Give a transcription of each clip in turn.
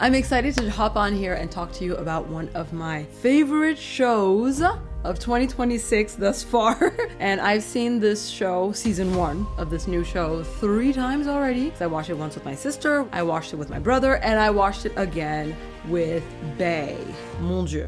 I'm excited to hop on here and talk to you about one of my favorite shows of 2026 thus far. And I've seen this show, season 1 of this new show, 3 times already. So I watched it once with my sister, I watched it with my brother, and I watched it again with Bae. Mon Dieu.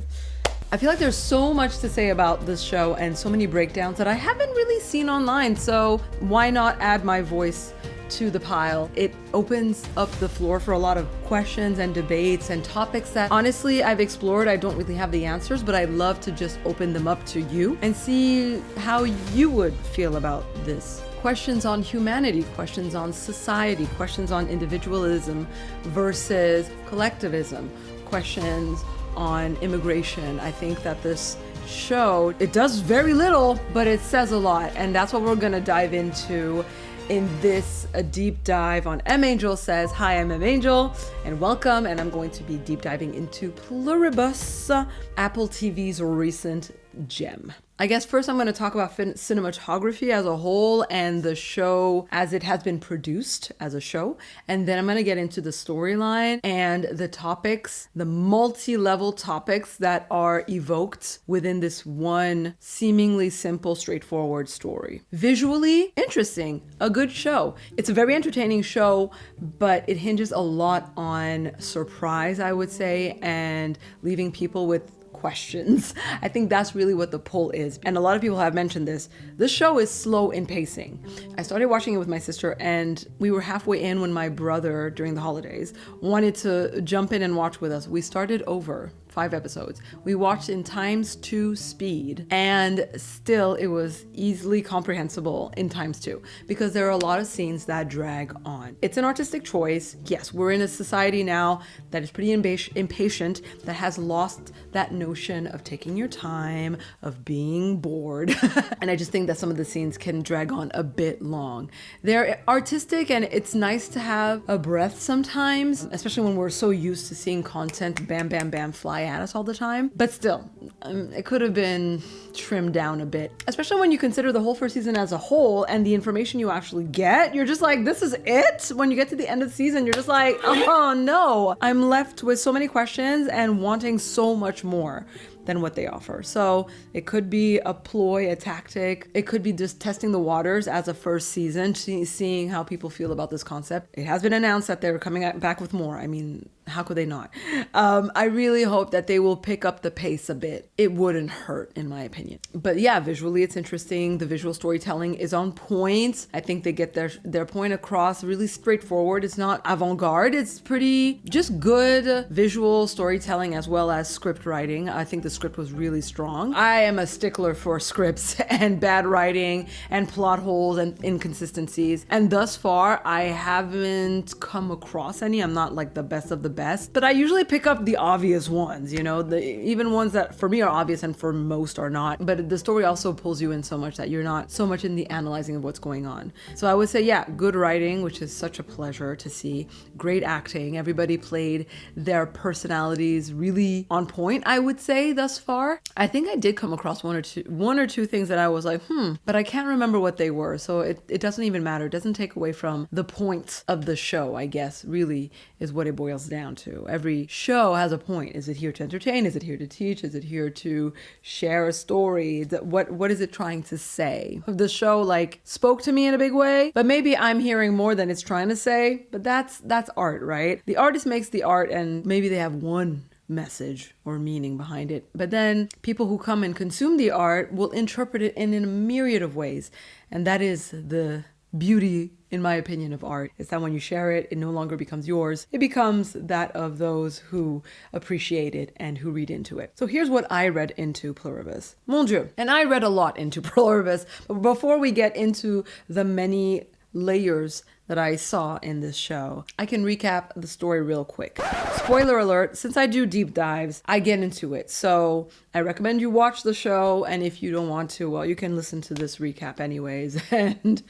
I feel like there's so much to say about this show and so many breakdowns that I haven't really seen online. So why not add my voice to the pile? It opens up the floor for a lot of questions and debates and topics that honestly I've explored. I don't really have the answers, but I'd love to just open them up to you and see how you would feel about this. Questions on humanity, questions on society, questions on individualism versus collectivism, questions on immigration. I think that this show, it does very little, but it says a lot, and that's what we're gonna dive into in this deep dive on M Angel Says. Hi, I'm M Angel and welcome, and I'm going to be deep diving into Pluribus, Apple TV's recent gem. I guess first I'm going to talk about cinematography as a whole and the show as it has been produced as a show, and then I'm going to get into the storyline and the topics, the multi-level topics that are evoked within this one seemingly simple, straightforward story. Visually interesting, a good show. It's a very entertaining show, but it hinges a lot on surprise, I would say, and leaving people with questions. I think that's really what the pull is. And a lot of people have mentioned this. This show is slow in pacing. I started watching it with my sister, and we were halfway in when my brother, during the holidays, wanted to jump in and watch with us. We started over 5 episodes. We watched in ×2 speed, and still it was easily comprehensible in ×2 because there are a lot of scenes that drag on. It's an artistic choice. Yes, we're in a society now that is pretty impatient, that has lost that notion of taking your time, of being bored. And I just think that some of the scenes can drag on a bit long. They're artistic, and it's nice to have a breath sometimes, especially when we're so used to seeing content bam, bam, bam fly at us all the time. But still, it could have been trimmed down a bit, especially when you consider the whole first season as a whole and the information you actually get. You're just like, this is it? When you get to the end of the season, you're just like, oh no. I'm left with so many questions and wanting so much more than what they offer. So it could be a ploy, a tactic. It could be just testing the waters as a first season, seeing how people feel about this concept. It has been announced that they're coming back with more. I mean, how could they not? I really hope that they will pick up the pace a bit. It wouldn't hurt, in my opinion. But yeah, visually it's interesting. The visual storytelling is on point. I think they get their point across really straightforward. It's not avant-garde. It's pretty just good visual storytelling as well as script writing. I think the script was really strong. I am a stickler for scripts and bad writing and plot holes and inconsistencies. And thus far, I haven't come across any. I'm not like the best of the best, but I usually pick up the obvious ones, you know, even ones that for me are obvious and for most are not. But the story also pulls you in so much that you're not so much in the analyzing of what's going on. So I would say, yeah, good writing, which is such a pleasure to see. Great acting. Everybody played their personalities really on point, I would say, thus far. I think I did come across one or two things that I was like, but I can't remember what they were. So it doesn't even matter. It doesn't take away from the point of the show, I guess, really is what it boils down to. Every show has a point. Is it here to entertain? Is it here to teach? Is it here to share a story? What is it trying to say? The show like spoke to me in a big way, but maybe I'm hearing more than it's trying to say. But that's art, right? The artist makes the art, and maybe they have one message or meaning behind it. But then people who come and consume the art will interpret it in a myriad of ways. And that is the beauty, in my opinion, of art. Is that when you share it, it no longer becomes yours. It becomes that of those who appreciate it and who read into it. So here's what I read into Pluribus. Mon Dieu. And I read a lot into Pluribus. But before we get into the many layers that I saw in this show, I can recap the story real quick. Spoiler alert, since I do deep dives, I get into it. So I recommend you watch the show, and if you don't want to, well, you can listen to this recap anyways. And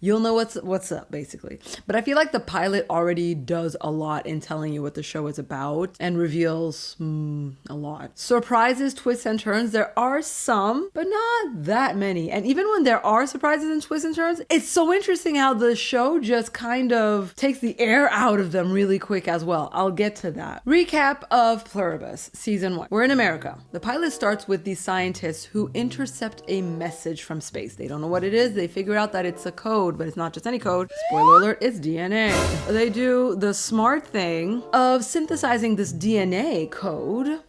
you'll know what's up, basically. But I feel like the pilot already does a lot in telling you what the show is about and reveals a lot. Surprises, twists, and turns, there are some, but not that many. And even when there are surprises and twists and turns, it's so interesting how the show just kind of takes the air out of them really quick as well. I'll get to that. Recap of Pluribus, season 1. We're in America. The pilot starts with these scientists who intercept a message from space. They don't know what it is. They figure out that it's a code, but it's not just any code. Spoiler alert, it's DNA. They do the smart thing of synthesizing this DNA code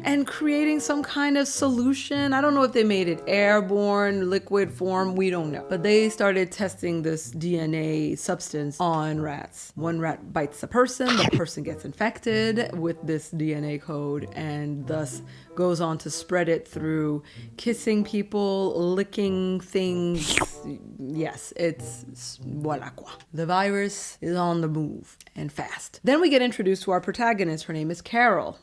and creating some kind of solution. I don't know if they made it airborne, liquid form, we don't know. But they started testing this DNA substance on rats. One rat bites a person, the person gets infected with this DNA code and thus goes on to spread it through kissing people, licking things. Yes, it's voila quoi. The virus is on the move and fast. Then we get introduced to our protagonist. Her name is Carol.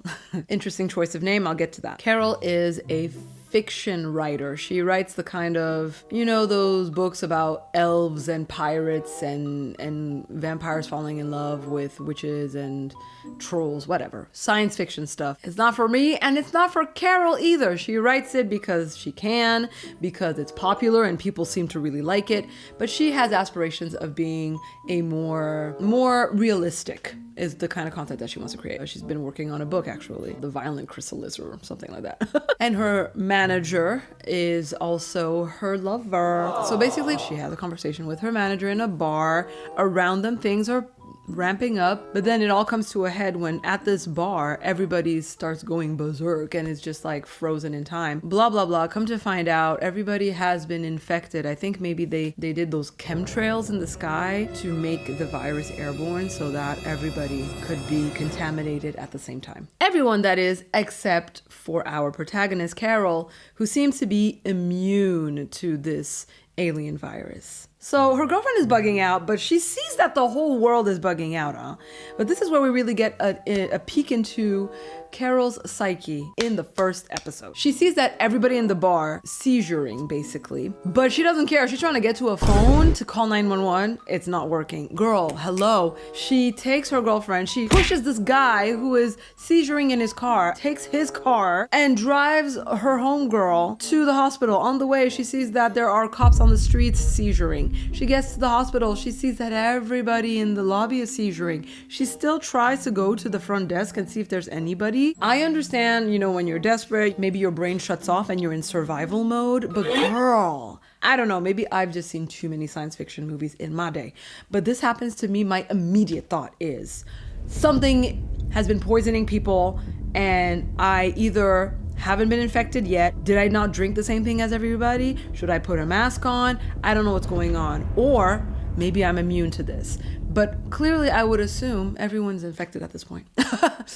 Interesting choice of name, I'll get to that. Carol is a fiction writer. She writes the kind of, those books about elves and pirates and vampires falling in love with witches and trolls, whatever. Science fiction stuff. It's not for me, and it's not for Carol either. She writes it because she can, because it's popular and people seem to really like it, but she has aspirations of being a more realistic is the kind of content that she wants to create. She's been working on a book, actually, The Violent Chrysalis or something like that. And her manager is also her lover. So basically, she has a conversation with her manager in a bar. Around them, things are ramping up, but then it all comes to a head when at this bar everybody starts going berserk and it's just like frozen in time. Blah blah blah. Come to find out, everybody has been infected. I think maybe they did those chemtrails in the sky to make the virus airborne so that everybody could be contaminated at the same time. Everyone, that is, except for our protagonist Carol, who seems to be immune to this alien virus. So her girlfriend is bugging out, but she sees that the whole world is bugging out, huh? But this is where we really get a peek into Carol's psyche in the first episode. She sees that everybody in the bar seizuring, basically, but she doesn't care. She's trying to get to a phone to call 911. It's not working. Girl, hello. She takes her girlfriend. She pushes this guy who is seizuring in his car, takes his car, and drives her homegirl to the hospital. On the way, she sees that there are cops on the streets seizuring. She gets to the hospital. She sees that everybody in the lobby is seizuring. She still tries to go to the front desk and see if there's anybody. I understand, when you're desperate, maybe your brain shuts off and you're in survival mode, but girl, I don't know, maybe I've just seen too many science fiction movies in my day. But this happens to me, my immediate thought is something has been poisoning people and I either haven't been infected yet. Did I not drink the same thing as everybody? Should I put a mask on? I don't know what's going on. Or maybe I'm immune to this. But clearly I would assume everyone's infected at this point.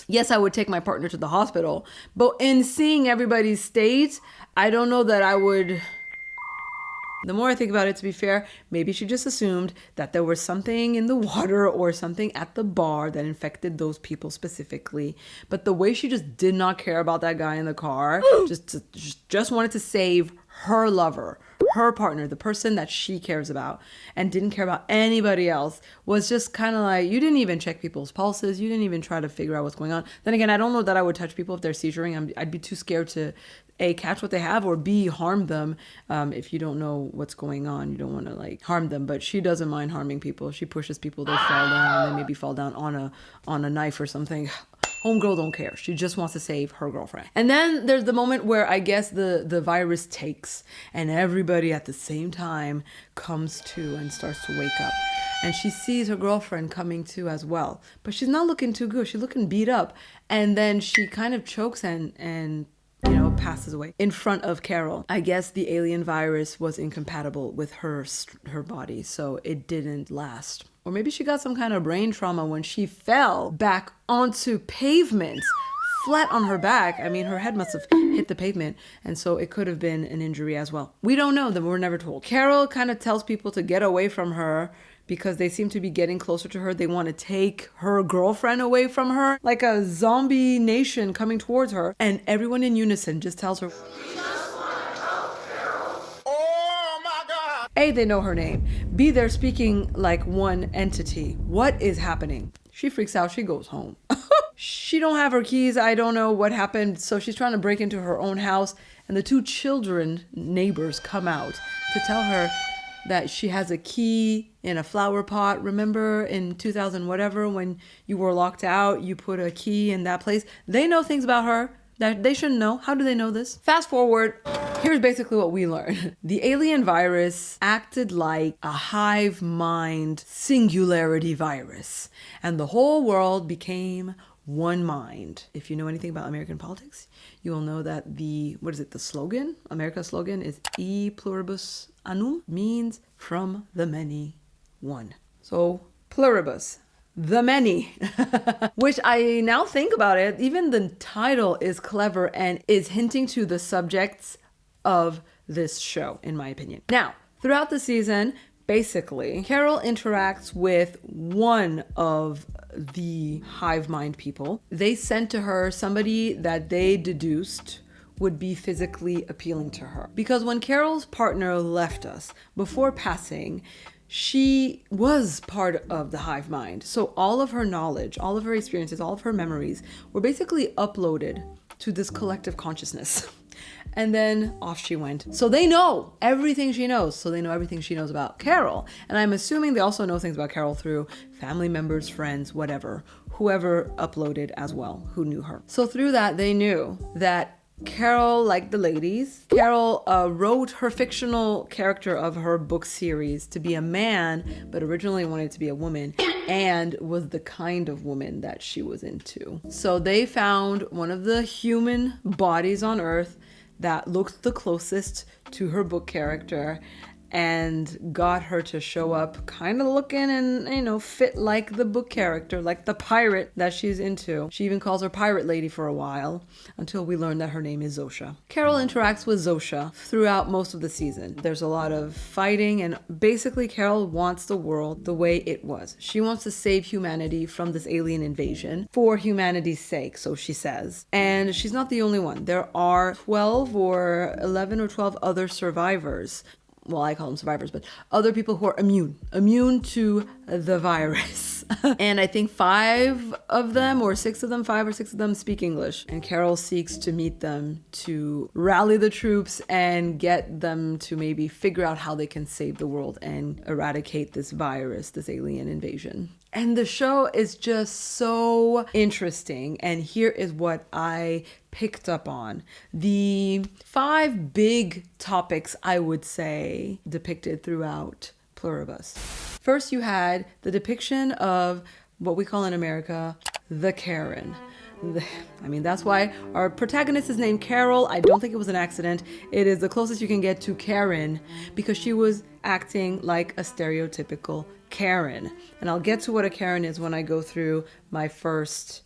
Yes, I would take my partner to the hospital. But in seeing everybody's state, I don't know that I would... The more I think about it, to be fair, maybe she just assumed that there was something in the water or something at the bar that infected those people specifically. But the way she just did not care about that guy in the car, just wanted to save her lover, her partner, the person that she cares about, and didn't care about anybody else, was just kind of like, you didn't even check people's pulses. You didn't even try to figure out what's going on. Then again, I don't know that I would touch people if they're seizuring. I'd be too scared to A, catch what they have, or B, harm them. If you don't know what's going on, you don't want to harm them. But she doesn't mind harming people. She pushes people, they fall down, they maybe fall down on a knife or something. Homegirl don't care. She just wants to save her girlfriend. And then there's the moment where I guess the virus takes and everybody at the same time comes to and starts to wake up. And she sees her girlfriend coming to as well. But she's not looking too good. She's looking beat up. And then she kind of chokes and passes away in front of Carol. I guess the alien virus was incompatible with her body, so it didn't last. Or maybe she got some kind of brain trauma when she fell back onto pavement, flat on her back. I mean, her head must have hit the pavement, and so it could have been an injury as well. We don't know, then we're never told. Carol kind of tells people to get away from her because they seem to be getting closer to her. They want to take her girlfriend away from her, like a zombie nation coming towards her. And everyone in unison just tells her, "We just want to help Carol." Oh my God! A, they know her name. B, they're speaking like one entity. What is happening? She freaks out. She goes home. She don't have her keys. I don't know what happened. So she's trying to break into her own house. And the two children, neighbors, come out to tell her that she has a key in a flower pot. Remember in 2000 whatever, when you were locked out, you put a key in that place. They know things about her that they shouldn't know. How do they know this? Fast forward. Here's basically what we learned. The alien virus acted like a hive mind singularity virus, and the whole world became one mind. If you know anything about American politics, you will know that the slogan, America's slogan is E pluribus annum, means from the many, one. So pluribus, the many, which I now think about it, even the title is clever and is hinting to the subjects of this show, in my opinion. Now, throughout the season, basically, Carol interacts with one of the hive mind people. They sent to her somebody that they deduced would be physically appealing to her. Because when Carol's partner left us before passing, she was part of the hive mind. So all of her knowledge, all of her experiences, all of her memories were basically uploaded to this collective consciousness. And then off she went. So they know everything she knows. So they know everything she knows about Carol. And I'm assuming they also know things about Carol through family members, friends, whatever, whoever uploaded as well, who knew her. So through that, they knew that Carol liked the ladies. Carol wrote her fictional character of her book series to be a man, but originally wanted to be a woman, and was the kind of woman that she was into. So they found one of the human bodies on Earth that looked the closest to her book character and got her to show up kind of looking and, fit like the book character, like the pirate that she's into. She even calls her Pirate Lady for a while until we learn that her name is Zosha. Carol interacts with Zosha throughout most of the season. There's a lot of fighting, and basically Carol wants the world the way it was. She wants to save humanity from this alien invasion for humanity's sake, so she says. And she's not the only one. There are 12 or 11 or 12 other survivors. Well, I call them survivors, but other people who are immune to the virus. And I think 5 of them or 6 of them speak English. And Carol seeks to meet them to rally the troops and get them to maybe figure out how they can save the world and eradicate this virus, this alien invasion. And the show is just so interesting. And here is what I picked up on. The 5 big topics, I would say, depicted throughout Pluribus. First, you had the depiction of what we call in America, the Karen. That's why our protagonist is named Carol. I don't think it was an accident. It is the closest you can get to Karen because she was acting like a stereotypical Karen. And I'll get to what a Karen is when I go through my first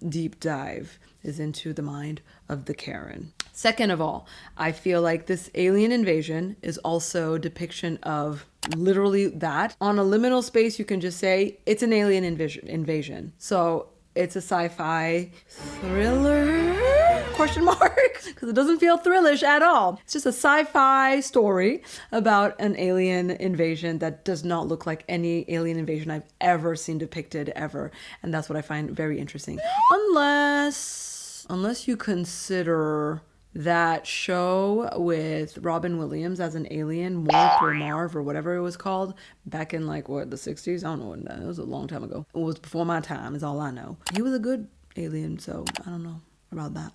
deep dive is into the mind of the Karen. Second of all, I feel like this alien invasion is also a depiction of literally that. On a liminal space, you can just say it's an alien invasion. So it's a sci-fi thriller? Question mark? Because it doesn't feel thrillish at all. It's just a sci-fi story about an alien invasion that does not look like any alien invasion I've ever seen depicted ever. And that's what I find very interesting. Unless you consider that show with Robin Williams as an alien, Mort or Marv or whatever it was called, back in the 60s? I don't know when that. It was a long time ago. It was before my time is all I know. He was a good alien, so I don't know about that.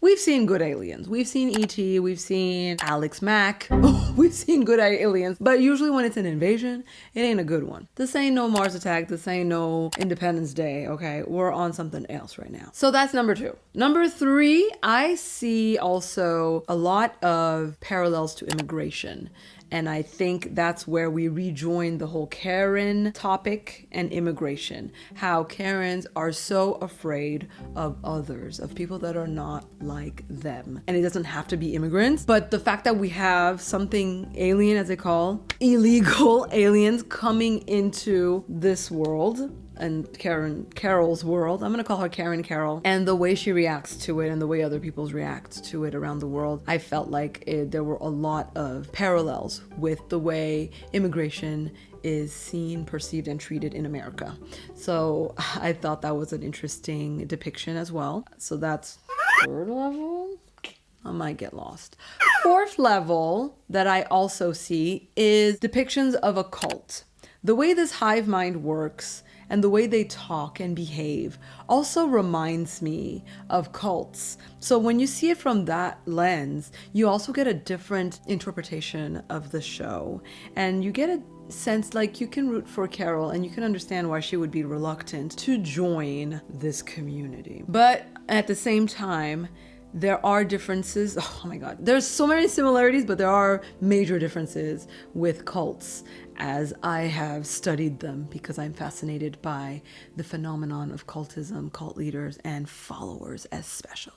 We've seen good aliens. We've seen E.T., we've seen Alex Mack. We've seen good aliens, but usually when it's an invasion, it ain't a good one. This ain't no Mars Attack. This ain't no Independence Day, okay? We're on something else right now. So that's number 2. Number 3, I see also a lot of parallels to immigration. And I think that's where we rejoin the whole Karen topic and immigration. How Karens are so afraid of others, of people that are not like them. And it doesn't have to be immigrants, but the fact that we have something alien, as they call, illegal aliens coming into this world, and Carol's world. I'm gonna call her Karen Carol. And the way she reacts to it and the way other people react to it around the world, I felt like there were a lot of parallels with the way immigration is seen, perceived, and treated in America. So I thought that was an interesting depiction as well. So that's third level. I might get lost. Fourth level that I also see is depictions of a cult. The way this hive mind works and the way they talk and behave also reminds me of cults. So when you see it from that lens, you also get a different interpretation of the show. And you get a sense like you can root for Carol and you can understand why she would be reluctant to join this community. But at the same time, there are differences. Oh my God. There's so many similarities, but there are major differences with cults as I have studied them because I'm fascinated by the phenomenon of cultism, cult leaders, and followers especially.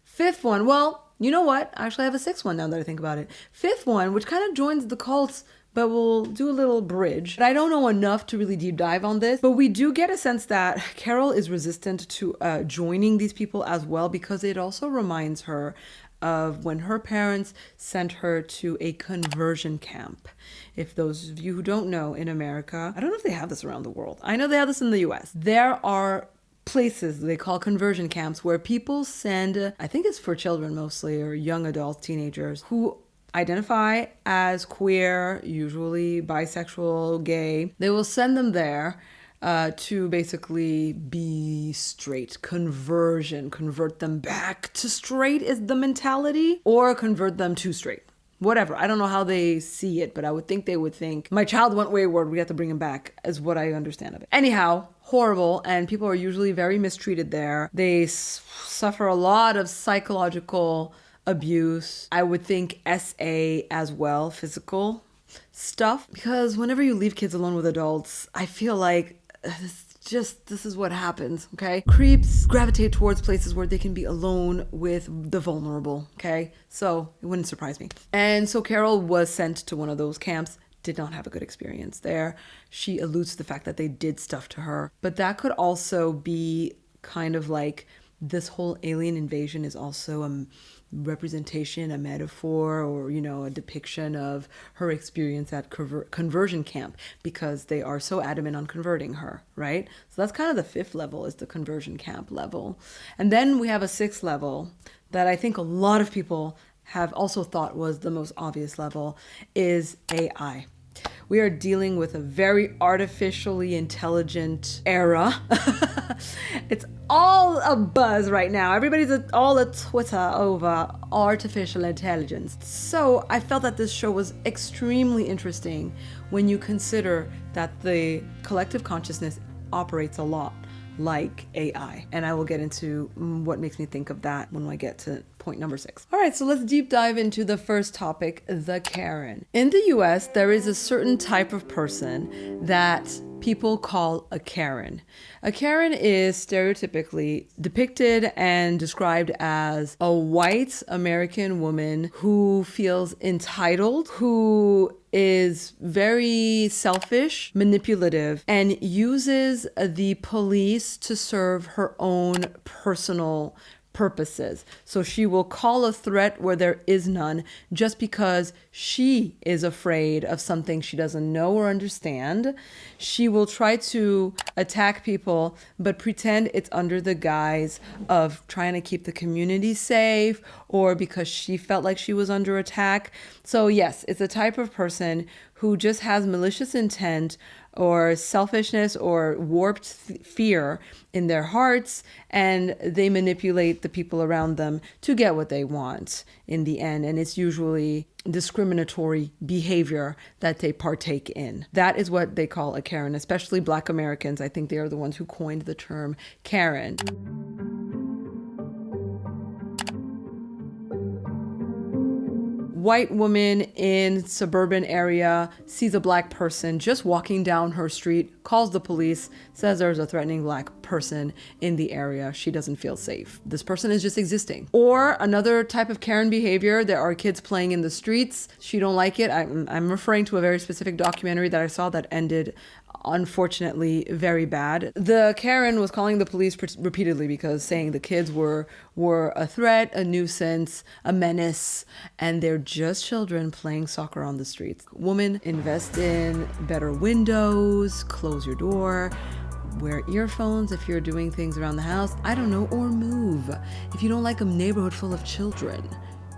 Fifth one. Well, you know what? Actually, I have a sixth one now that I think about it. Fifth one, which kind of joins the cults, but we'll do a little bridge. But I don't know enough to really deep dive on this, but we do get a sense that Carol is resistant to joining these people as well because it also reminds her of when her parents sent her to a conversion camp. If those of you who don't know, in America, I don't know if they have this around the world. I know they have this in the US. There are places they call conversion camps where people send, I think it's for children mostly, or young adults, teenagers, who identify as queer, usually bisexual, gay. They will send them there to basically be straight. Convert them back to straight is the mentality, or convert them to straight. Whatever. I don't know how they see it, but I would think they would think, my child went wayward, we have to bring him back, is what I understand of it. Anyhow, horrible, and people are usually very mistreated there. They suffer a lot of psychological abuse. I would think SA as well, physical stuff. Because whenever you leave kids alone with adults, I feel like this is what happens, okay? Creeps gravitate towards places where they can be alone with the vulnerable, okay? So it wouldn't surprise me. And so Carol was sent to one of those camps, did not have a good experience there. She alludes to the fact that they did stuff to her, but that could also be kind of like this whole alien invasion is also a representation, a metaphor, or, you know, a depiction of her experience at conversion camp because they are so adamant on converting her, right? So that's kind of the fifth level, is the conversion camp level. And then we have a sixth level that I think a lot of people have also thought was the most obvious level, is AI. We are dealing with a very artificially intelligent era. It's all a buzz right now. Everybody's all a Twitter over artificial intelligence. So I felt that this show was extremely interesting when you consider that the collective consciousness operates a lot like AI. And I will get into what makes me think of that when I get to point number 6. All right, so let's deep dive into the first topic, the Karen. In the US, there is a certain type of person that people call a Karen. A Karen is stereotypically depicted and described as a white American woman who feels entitled, who is very selfish, manipulative, and uses the police to serve her own personal purposes. So she will call a threat where there is none just because she is afraid of something she doesn't know or understand. She will try to attack people, but pretend it's under the guise of trying to keep the community safe or because she felt like she was under attack. So yes, it's a type of person who just has malicious intent or selfishness or warped fear in their hearts, and they manipulate the people around them to get what they want in the end. And it's usually discriminatory behavior that they partake in. That is what they call a Karen, especially Black Americans. I think they are the ones who coined the term Karen. White woman in suburban area sees a Black person just walking down her street, calls the police, says there's a threatening Black person in the area, she doesn't feel safe. This person is just existing. Or another type of Karen behavior, there are kids playing in the streets. She don't like it. I'm referring to a very specific documentary that I saw that ended unfortunately very bad. The Karen was calling the police repeatedly because saying the kids were a threat, a nuisance, a menace, and they're just children playing soccer on the streets. Woman, invest in better windows, close your door, wear earphones if you're doing things around the house, I don't know, or move. If you don't like a neighborhood full of children,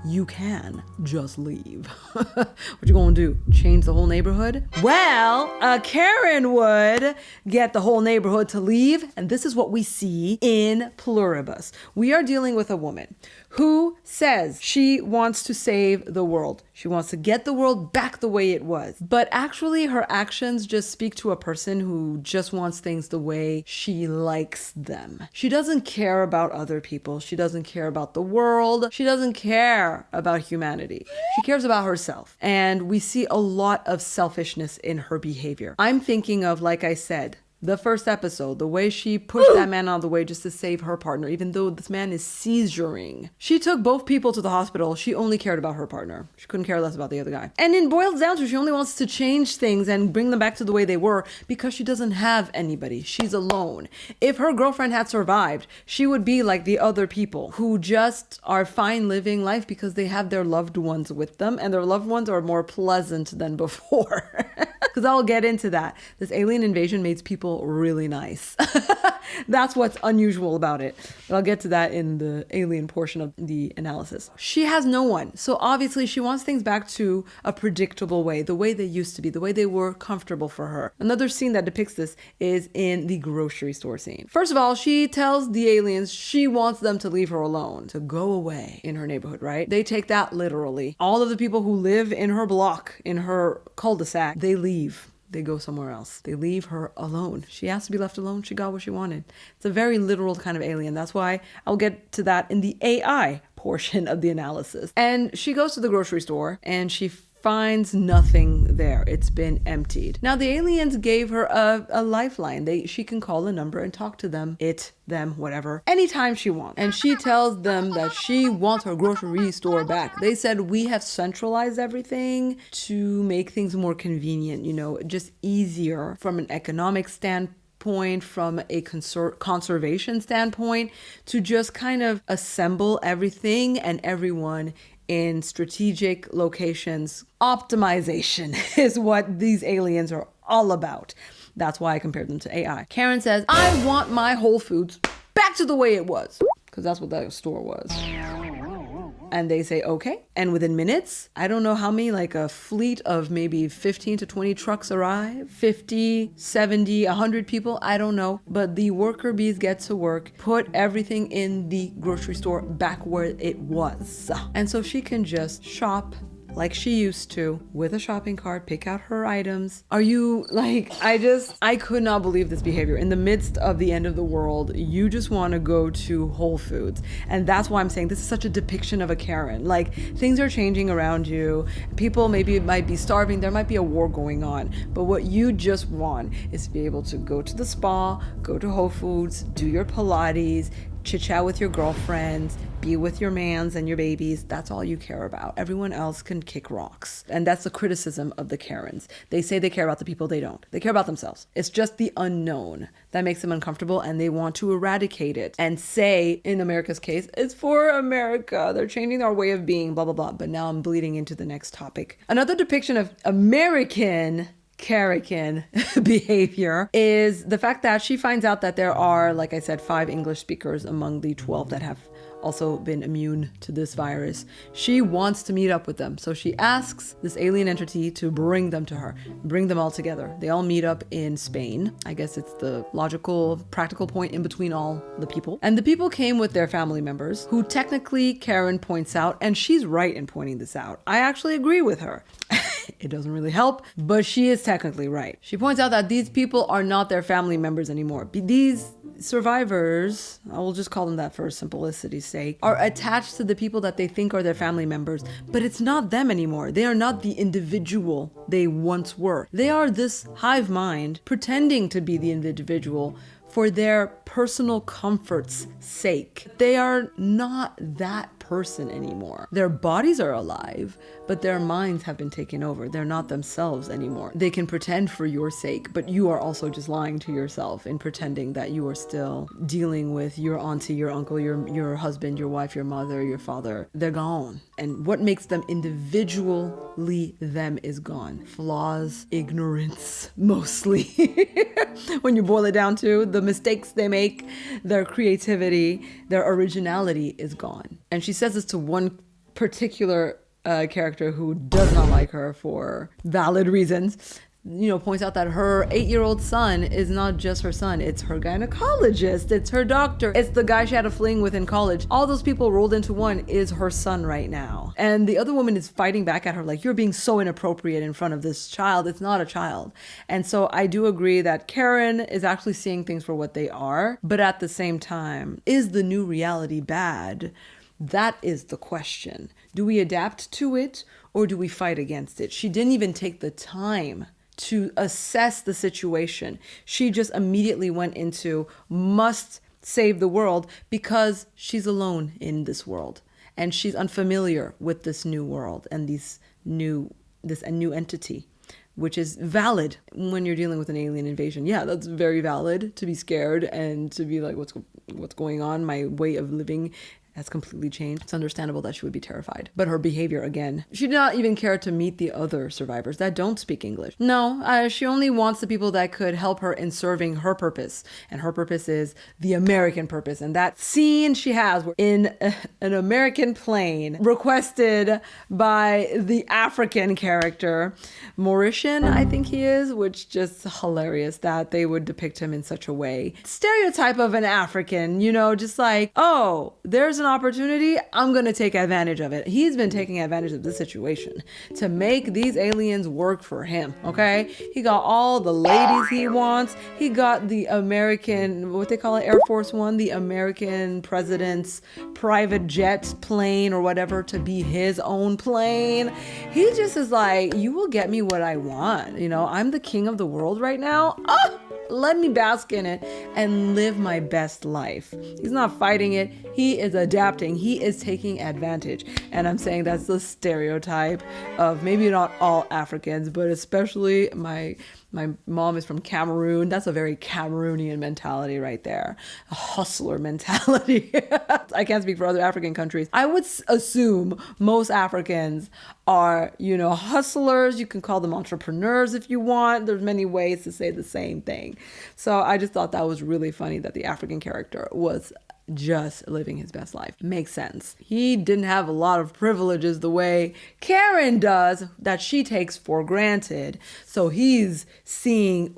you can just leave. What you gonna do? Change the whole neighborhood? Well, a Karen would get the whole neighborhood to leave, and this is what we see in Pluribus. We are dealing with a woman who says she wants to save the world. She wants to get the world back the way it was. But actually her actions just speak to a person who just wants things the way she likes them. She doesn't care about other people. She doesn't care about the world. She doesn't care about humanity. She cares about herself. And we see a lot of selfishness in her behavior. I'm thinking of, like I said, the first episode, the way she pushed that man out of the way just to save her partner, even though this man is seizuring. She took both people to the hospital. She only cared about her partner. She couldn't care less about the other guy. And it boils down to she only wants to change things and bring them back to the way they were because she doesn't have anybody. She's alone. If her girlfriend had survived, she would be like the other people who just are fine living life because they have their loved ones with them, and their loved ones are more pleasant than before. Because I'll get into that. This alien invasion makes people really nice. That's what's unusual about it. But I'll get to that in the alien portion of the analysis. She has no one. So obviously she wants things back to a predictable way, the way they used to be, the way they were comfortable for her. Another scene that depicts this is in the grocery store scene. First of all, she tells the aliens she wants them to leave her alone, to go away in her neighborhood, right? They take that literally. All of the people who live in her block, in her cul-de-sac, they leave. They go somewhere else. They leave her alone. She has to be left alone. She got what she wanted. It's a very literal kind of alien. That's why I'll get to that in the AI portion of the analysis. And she goes to the grocery store and she finds nothing there. It's been emptied. Now the aliens gave her a lifeline. She can call a number and talk to them, them, whatever, anytime she wants. And she tells them that she wants her grocery store back. They said, we have centralized everything to make things more convenient, just easier from an economic standpoint, from a conservation standpoint, to just kind of assemble everything and everyone in strategic locations. Optimization is what these aliens are all about. That's why I compared them to AI. Karen says, I want my Whole Foods back to the way it was, because that's what that store was. And they say, okay. And within minutes, I don't know how many, like a fleet of maybe 15 to 20 trucks arrive, 50, 70, 100 people, I don't know. But the worker bees get to work, put everything in the grocery store back where it was. And so she can just shop like she used to with a shopping cart, pick out her items. Are you like, I could not believe this behavior. In the midst of the end of the world, you just want to go to Whole Foods. And that's why I'm saying this is such a depiction of a Karen. Like, things are changing around you. People might be starving. There might be a war going on. But what you just want is to be able to go to the spa, go to Whole Foods, do your Pilates, chit chat with your girlfriends, be with your mans and your babies. That's all you care about. Everyone else can kick rocks. And that's the criticism of the Karens. They say they care about the people, they don't. They care about themselves. It's just the unknown that makes them uncomfortable, and they want to eradicate it and say, in America's case, it's for America. They're changing our way of being, blah, blah, blah. But now I'm bleeding into the next topic. Another depiction of American Karen behavior is the fact that she finds out that there are, like I said, 5 English speakers among the 12 that have also been immune to this virus. She wants to meet up with them. So she asks this alien entity to bring them to her, bring them all together. They all meet up in Spain. I guess it's the logical, practical point in between all the people. And the people came with their family members, who technically Karen points out, and she's right in pointing this out. I actually agree with her. It doesn't really help, but she is technically right. She points out that these people are not their family members anymore. These survivors, I will just call them that for simplicity's sake, are attached to the people that they think are their family members, but it's not them anymore. They are not the individual they once were. They are this hive mind pretending to be the individual for their personal comfort's sake. They are not that person anymore. Their bodies are alive, but their minds have been taken over. They're not themselves anymore. They can pretend for your sake, but you are also just lying to yourself in pretending that you are still dealing with your auntie, your uncle, your husband, your wife, your mother, your father. They're gone. And what makes them individually them is gone. Flaws, ignorance, mostly. When you boil it down to the mistakes they make, their creativity, their originality is gone. And she says this to one particular character who does not like her for valid reasons. Points out that her 8-year-old son is not just her son, it's her gynecologist, it's her doctor, it's the guy she had a fling with in college. All those people rolled into one is her son right now. And the other woman is fighting back at her like, you're being so inappropriate in front of this child. It's not a child. And so I do agree that Karen is actually seeing things for what they are. But at the same time, is the new reality bad? That is the question. Do we adapt to it or do we fight against it? She didn't even take the time to assess the situation. She just immediately went into must save the world because she's alone in this world and she's unfamiliar with this new world and this new entity, which is valid when you're dealing with an alien invasion. Yeah, that's very valid to be scared and to be like, what's going on? My way of living has completely changed. It's understandable that she would be terrified. But her behavior, again, she did not even care to meet the other survivors that don't speak English. No, she only wants the people that could help her in serving her purpose. And her purpose is the American purpose. And that scene she has in an American plane requested by the African character, Mauritian, I think he is, which just hilarious that they would depict him in such a way. Stereotype of an African, just like, oh, there's an opportunity, I'm gonna take advantage of it. He's been taking advantage of this situation to make these aliens work for him, okay? He got all the ladies he wants. He got the American, what they call it, Air Force One, the American president's private jet plane or whatever to be his own plane. He just is like, you will get me what I want. I'm the king of the world right now. Oh! Let me bask in it and live my best life. He's not fighting it. He is adapting. He is taking advantage. And I'm saying that's the stereotype of maybe not all Africans, but especially my mom is from Cameroon. That's a very Cameroonian mentality right there. A hustler mentality. I can't speak for other African countries. I would assume most Africans are, hustlers. You can call them entrepreneurs if you want. There's many ways to say the same thing. So I just thought that was really funny that the African character was just living his best life. Makes sense. He didn't have a lot of privileges the way Karen does that she takes for granted. So he's seeing,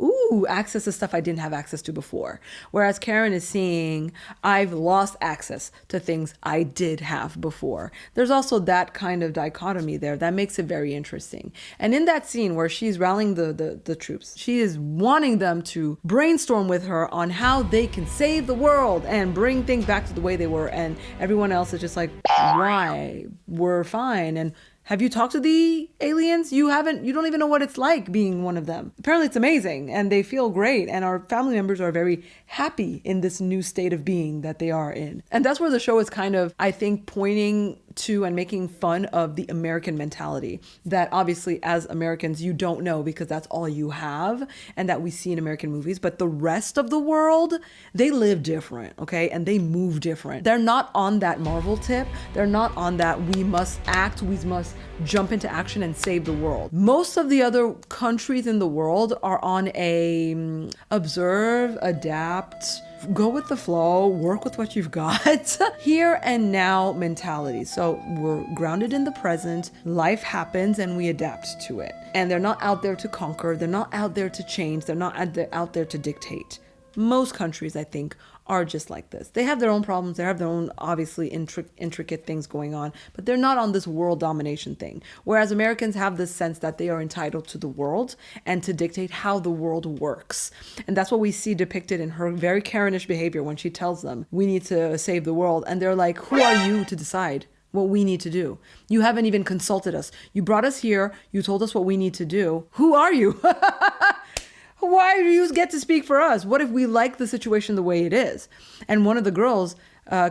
access to stuff I didn't have access to before. Whereas Karen is seeing, I've lost access to things I did have before. There's also that kind of dichotomy there that makes it very interesting. And in that scene where she's rallying the troops, she is wanting them to brainstorm with her on how they can save the world and bring things back to the way they were, and everyone else is just like, why? We're fine. And have you talked to the aliens? You don't even know what it's like being one of them. Apparently it's amazing and they feel great, and our family members are very happy in this new state of being that they are in. And that's where the show is kind of, I think, pointing to and making fun of the American mentality that obviously as Americans you don't know because that's all you have and that we see in American movies, but the rest of the world, they live different, okay? And they move different. They're not on that Marvel tip. They're not on that we must act, we must jump into action and save the world. Most of the other countries in the world are on a observe, adapt, go with the flow, work with what you've got, here and now mentality. So we're grounded in the present, life happens and we adapt to it. And they're not out there to conquer, they're not out there to change, they're not out there to dictate. Most countries, I think, are just like this. They have their own problems, they have their own obviously intricate things going on, but they're not on this world domination thing. Whereas Americans have this sense that they are entitled to the world and to dictate how the world works. And that's what we see depicted in her very Karenish behavior when she tells them, we need to save the world. And they're like, who are you to decide what we need to do? You haven't even consulted us. You brought us here, you told us what we need to do. Who are you? why do you get to speak for us? What if we like the situation the way it is? And one of the girls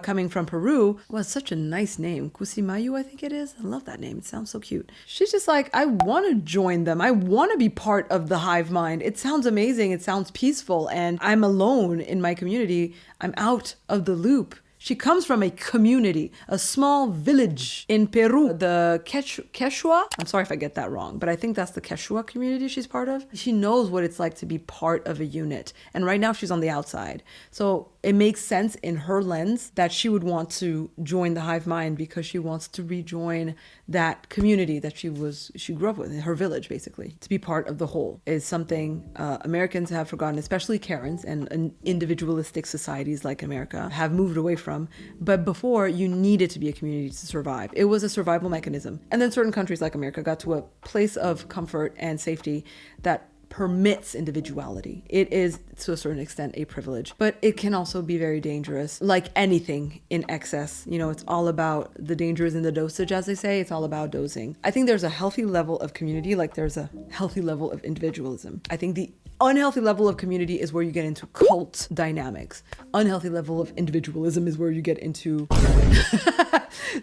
coming from Peru was such a nice name. Kusimayu, I think it is. I love that name. It sounds so cute. She's just like, I want to join them. I want to be part of the hive mind. It sounds amazing. It sounds peaceful. And I'm alone in my community. I'm out of the loop. She comes from a community, a small village in Peru, the Quechua. I'm sorry if I get that wrong, but I think that's the Quechua community she's part of. She knows what it's like to be part of a unit. And right now she's on the outside. So it makes sense in her lens that she would want to join the hive mind because she wants to rejoin that community that she grew up with, in her village, basically. To be part of the whole is something Americans have forgotten, especially Karens and individualistic societies like America have moved away from. But before, you needed to be a community to survive. It was a survival mechanism. And then certain countries like America got to a place of comfort and safety that permits individuality. It is, to a certain extent, a privilege, but it can also be very dangerous. Like anything in excess, it's all about the dangers in the dosage, as they say. It's all about dosing. I think there's a healthy level of community, like there's a healthy level of individualism. I think the unhealthy level of community is where you get into cult dynamics. Unhealthy level of individualism is where you get into...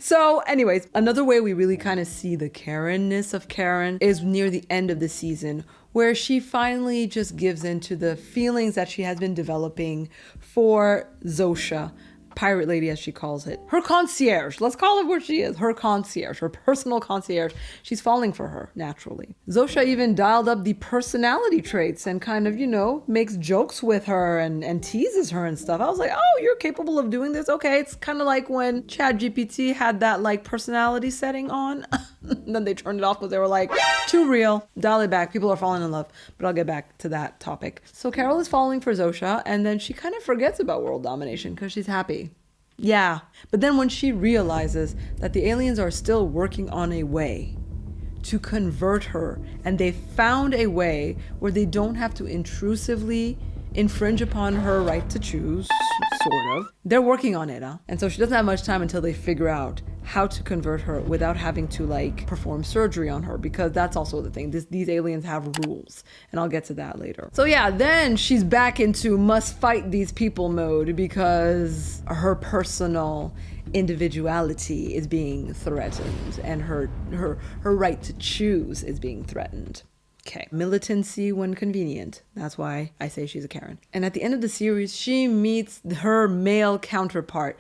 So anyways, another way we really kind of see the Karen-ness of Karen is near the end of the season, where she finally just gives into the feelings that she has been developing for Zosha, pirate lady as she calls it. Her concierge, let's call it what she is, her concierge, her personal concierge. She's falling for her, naturally. Zosha even dialed up the personality traits and kind of, makes jokes with her and teases her and stuff. I was like, oh, you're capable of doing this? Okay, it's kind of like when ChatGPT had that personality setting on. Then they turned it off because they were like, too real, dial it back. People are falling in love. But I'll get back to that topic. So Carol is falling for Zosha, and then she kind of forgets about world domination because she's happy. Yeah, but then when she realizes that the aliens are still working on a way to convert her, and they found a way where they don't have to intrusively infringe upon her right to choose, sort of. They're working on it, huh? And so she doesn't have much time until they figure out how to convert her without having to perform surgery on her, because that's also the thing. These aliens have rules, and I'll get to that later. So yeah, then she's back into must fight these people mode because her personal individuality is being threatened and her right to choose is being threatened. Okay. Militancy when convenient. That's why I say she's a Karen. And at the end of the series, she meets her male counterpart,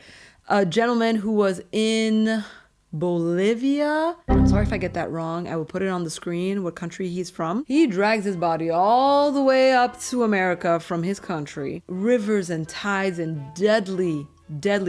a gentleman who was in Bolivia. I'm sorry if I get that wrong. I will put it on the screen what country he's from. He drags his body all the way up to America from his country. Rivers and tides and deadly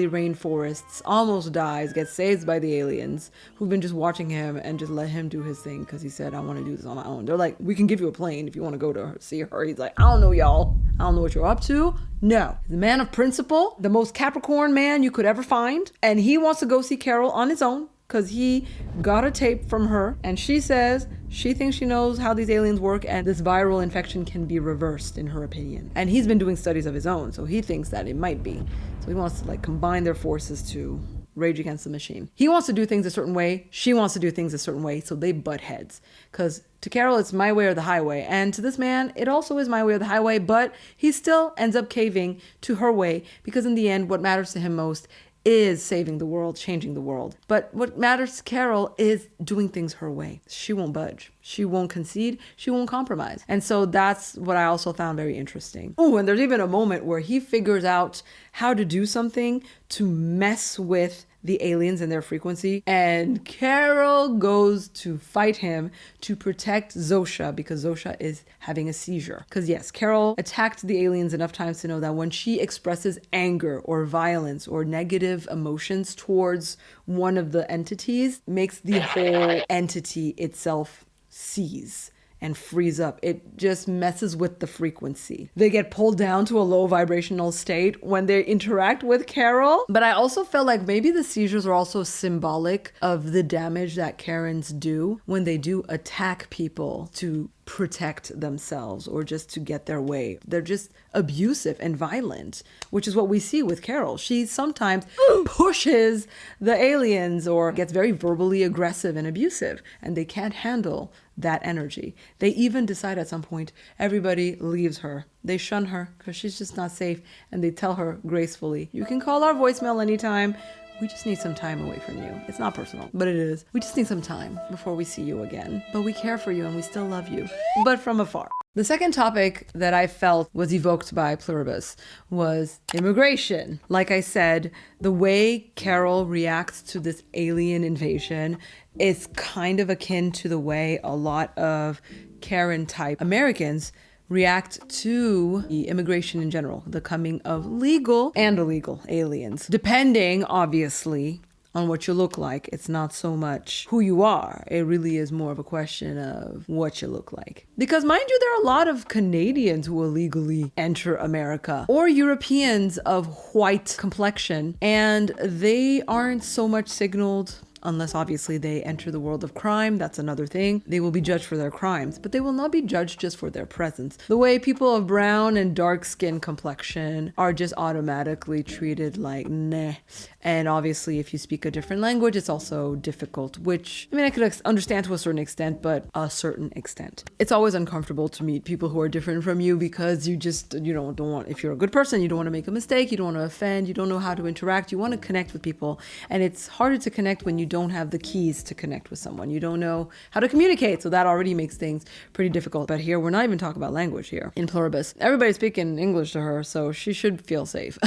rainforests, almost dies, gets saved by the aliens who've been just watching him and just let him do his thing because he said, I want to do this on my own. They're like, we can give you a plane if you want to go to see her. He's like, I don't know, y'all. I don't know what you're up to. No. He's a man of principle, the most Capricorn man you could ever find. And he wants to go see Carol on his own because he got a tape from her. And she says she thinks she knows how these aliens work and this viral infection can be reversed, in her opinion. And he's been doing studies of his own, so he thinks that it might be. So he wants to combine their forces to rage against the machine. He wants to do things a certain way. She wants to do things a certain way. So they butt heads. Because to Carol, it's my way or the highway. And to this man, it also is my way or the highway. But he still ends up caving to her way because in the end, what matters to him most is saving the world, changing the world. But what matters to Carol is doing things her way. She won't budge. She won't concede. She won't compromise. And so that's what I also found very interesting. Oh, and there's even a moment where he figures out how to do something to mess with the aliens and their frequency. And Carol goes to fight him to protect Zosha because Zosha is having a seizure. Because yes, Carol attacked the aliens enough times to know that when she expresses anger or violence or negative emotions towards one of the entities, makes the whole entity itself seize and freeze up. It just messes with the frequency. They get pulled down to a low vibrational state when they interact with Carol. But I also felt like maybe the seizures are also symbolic of the damage that Karens do when they do attack people to protect themselves or just to get their way. They're just abusive and violent, which is what we see with Carol. She sometimes pushes the aliens or gets very verbally aggressive and abusive, and they can't handle that energy. They even decide at some point, everybody leaves her. They shun her because she's just not safe, and they tell her gracefully, you can call our voicemail anytime. We just need some time away from you. It's not personal, but it is. We just need some time before we see you again. But we care for you and we still love you, but from afar. The second topic that I felt was evoked by Pluribus was immigration. Like I said, the way Carol reacts to this alien invasion is kind of akin to the way a lot of Karen-type Americans react to the immigration in general, the coming of legal and illegal aliens, depending, obviously, on what you look like. It's not so much who you are. It really is more of a question of what you look like. Because mind you, there are a lot of Canadians who illegally enter America, or Europeans of white complexion, and they aren't so much signaled. Unless obviously they enter the world of crime, that's another thing. They will be judged for their crimes, but they will not be judged just for their presence. The way people of brown and dark skin complexion are just automatically treated like nah. And obviously if you speak a different language, it's also difficult, which, I mean, I could understand to a certain extent, but a certain extent. It's always uncomfortable to meet people who are different from you because you just, don't want, if you're a good person, you don't want to make a mistake, you don't want to offend, you don't know how to interact, you want to connect with people. And it's harder to connect when you don't have the keys to connect with someone. You don't know how to communicate, so that already makes things pretty difficult. But here, we're not even talking about language here in Pluribus. Everybody's speaking English to her, so she should feel safe.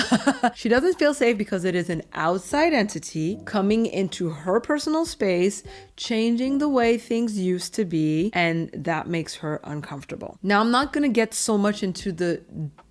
She doesn't feel safe because it is an outside entity coming into her personal space, changing the way things used to be, and that makes her uncomfortable. Now, I'm not going to get so much into the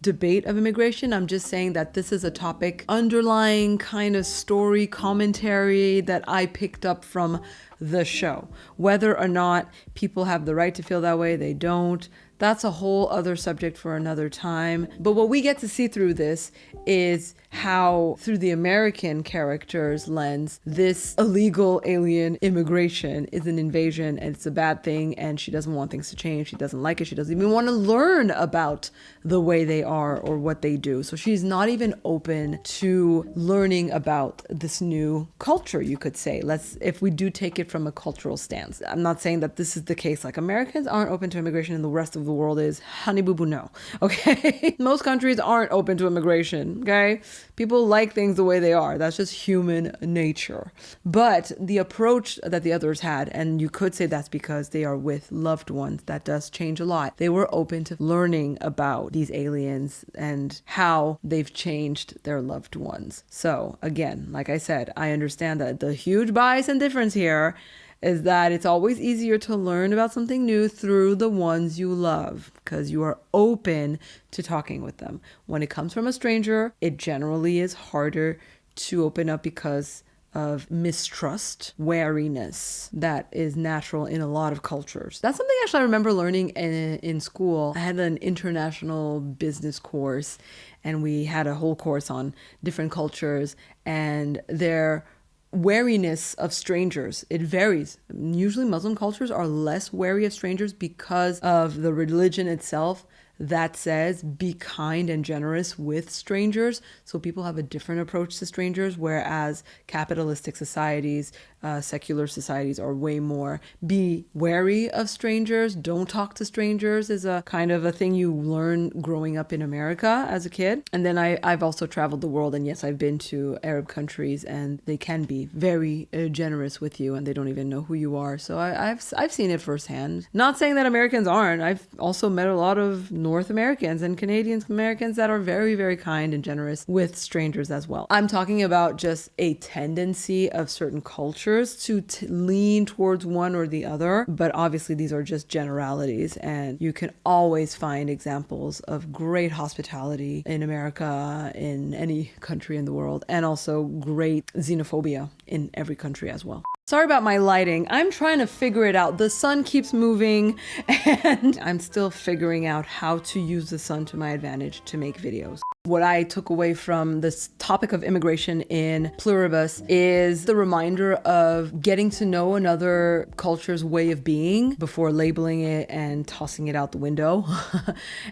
debate of immigration. I'm just saying that this is a topic, underlying kind of story commentary that I picked up from the show. Whether or not people have the right to feel that way, they don't. That's a whole other subject for another time. But what we get to see through this is how, through the American character's lens, this illegal alien immigration is an invasion and it's a bad thing, and she doesn't want things to change. She doesn't like it. She doesn't even want to learn about the way they are or what they do. So she's not even open to learning about this new culture, you could say. If we do take it from a cultural stance. I'm not saying that this is the case. Like, Americans aren't open to immigration and the rest of the world is, honey boo boo, no. Okay? Most countries aren't open to immigration. Okay? People like things the way they are. That's just human nature. But the approach that the others had, and you could say that's because they are with loved ones, that does change a lot. They were open to learning about these aliens and how they've changed their loved ones. So again, like I said, I understand that the huge bias and difference here is that it's always easier to learn about something new through the ones you love because you are open to talking with them. When it comes from a stranger, it generally is harder to open up because of mistrust, wariness that is natural in a lot of cultures. That's something actually I remember learning in school. I had an international business course and we had a whole course on different cultures and their wariness of strangers. It varies. Usually Muslim cultures are less wary of strangers because of the religion itself that says be kind and generous with strangers. So people have a different approach to strangers, whereas capitalistic societies, secular societies are way more be wary of strangers. Don't talk to strangers is a kind of a thing you learn growing up in America as a kid. And then I've also traveled the world, and yes, I've been to Arab countries and they can be very generous with you and they don't even know who you are. So I've seen it firsthand. Not saying that Americans aren't. I've also met a lot of North Americans and Canadian Americans that are very, very kind and generous with strangers as well. I'm talking about just a tendency of certain cultures to lean towards one or the other, but obviously these are just generalities, and you can always find examples of great hospitality in America, in any country in the world, and also great xenophobia in every country as well. Sorry about my lighting. I'm trying to figure it out. The sun keeps moving and I'm still figuring out how to use the sun to my advantage to make videos. What I took away from this topic of immigration in Pluribus is the reminder of getting to know another culture's way of being before labeling it and tossing it out the window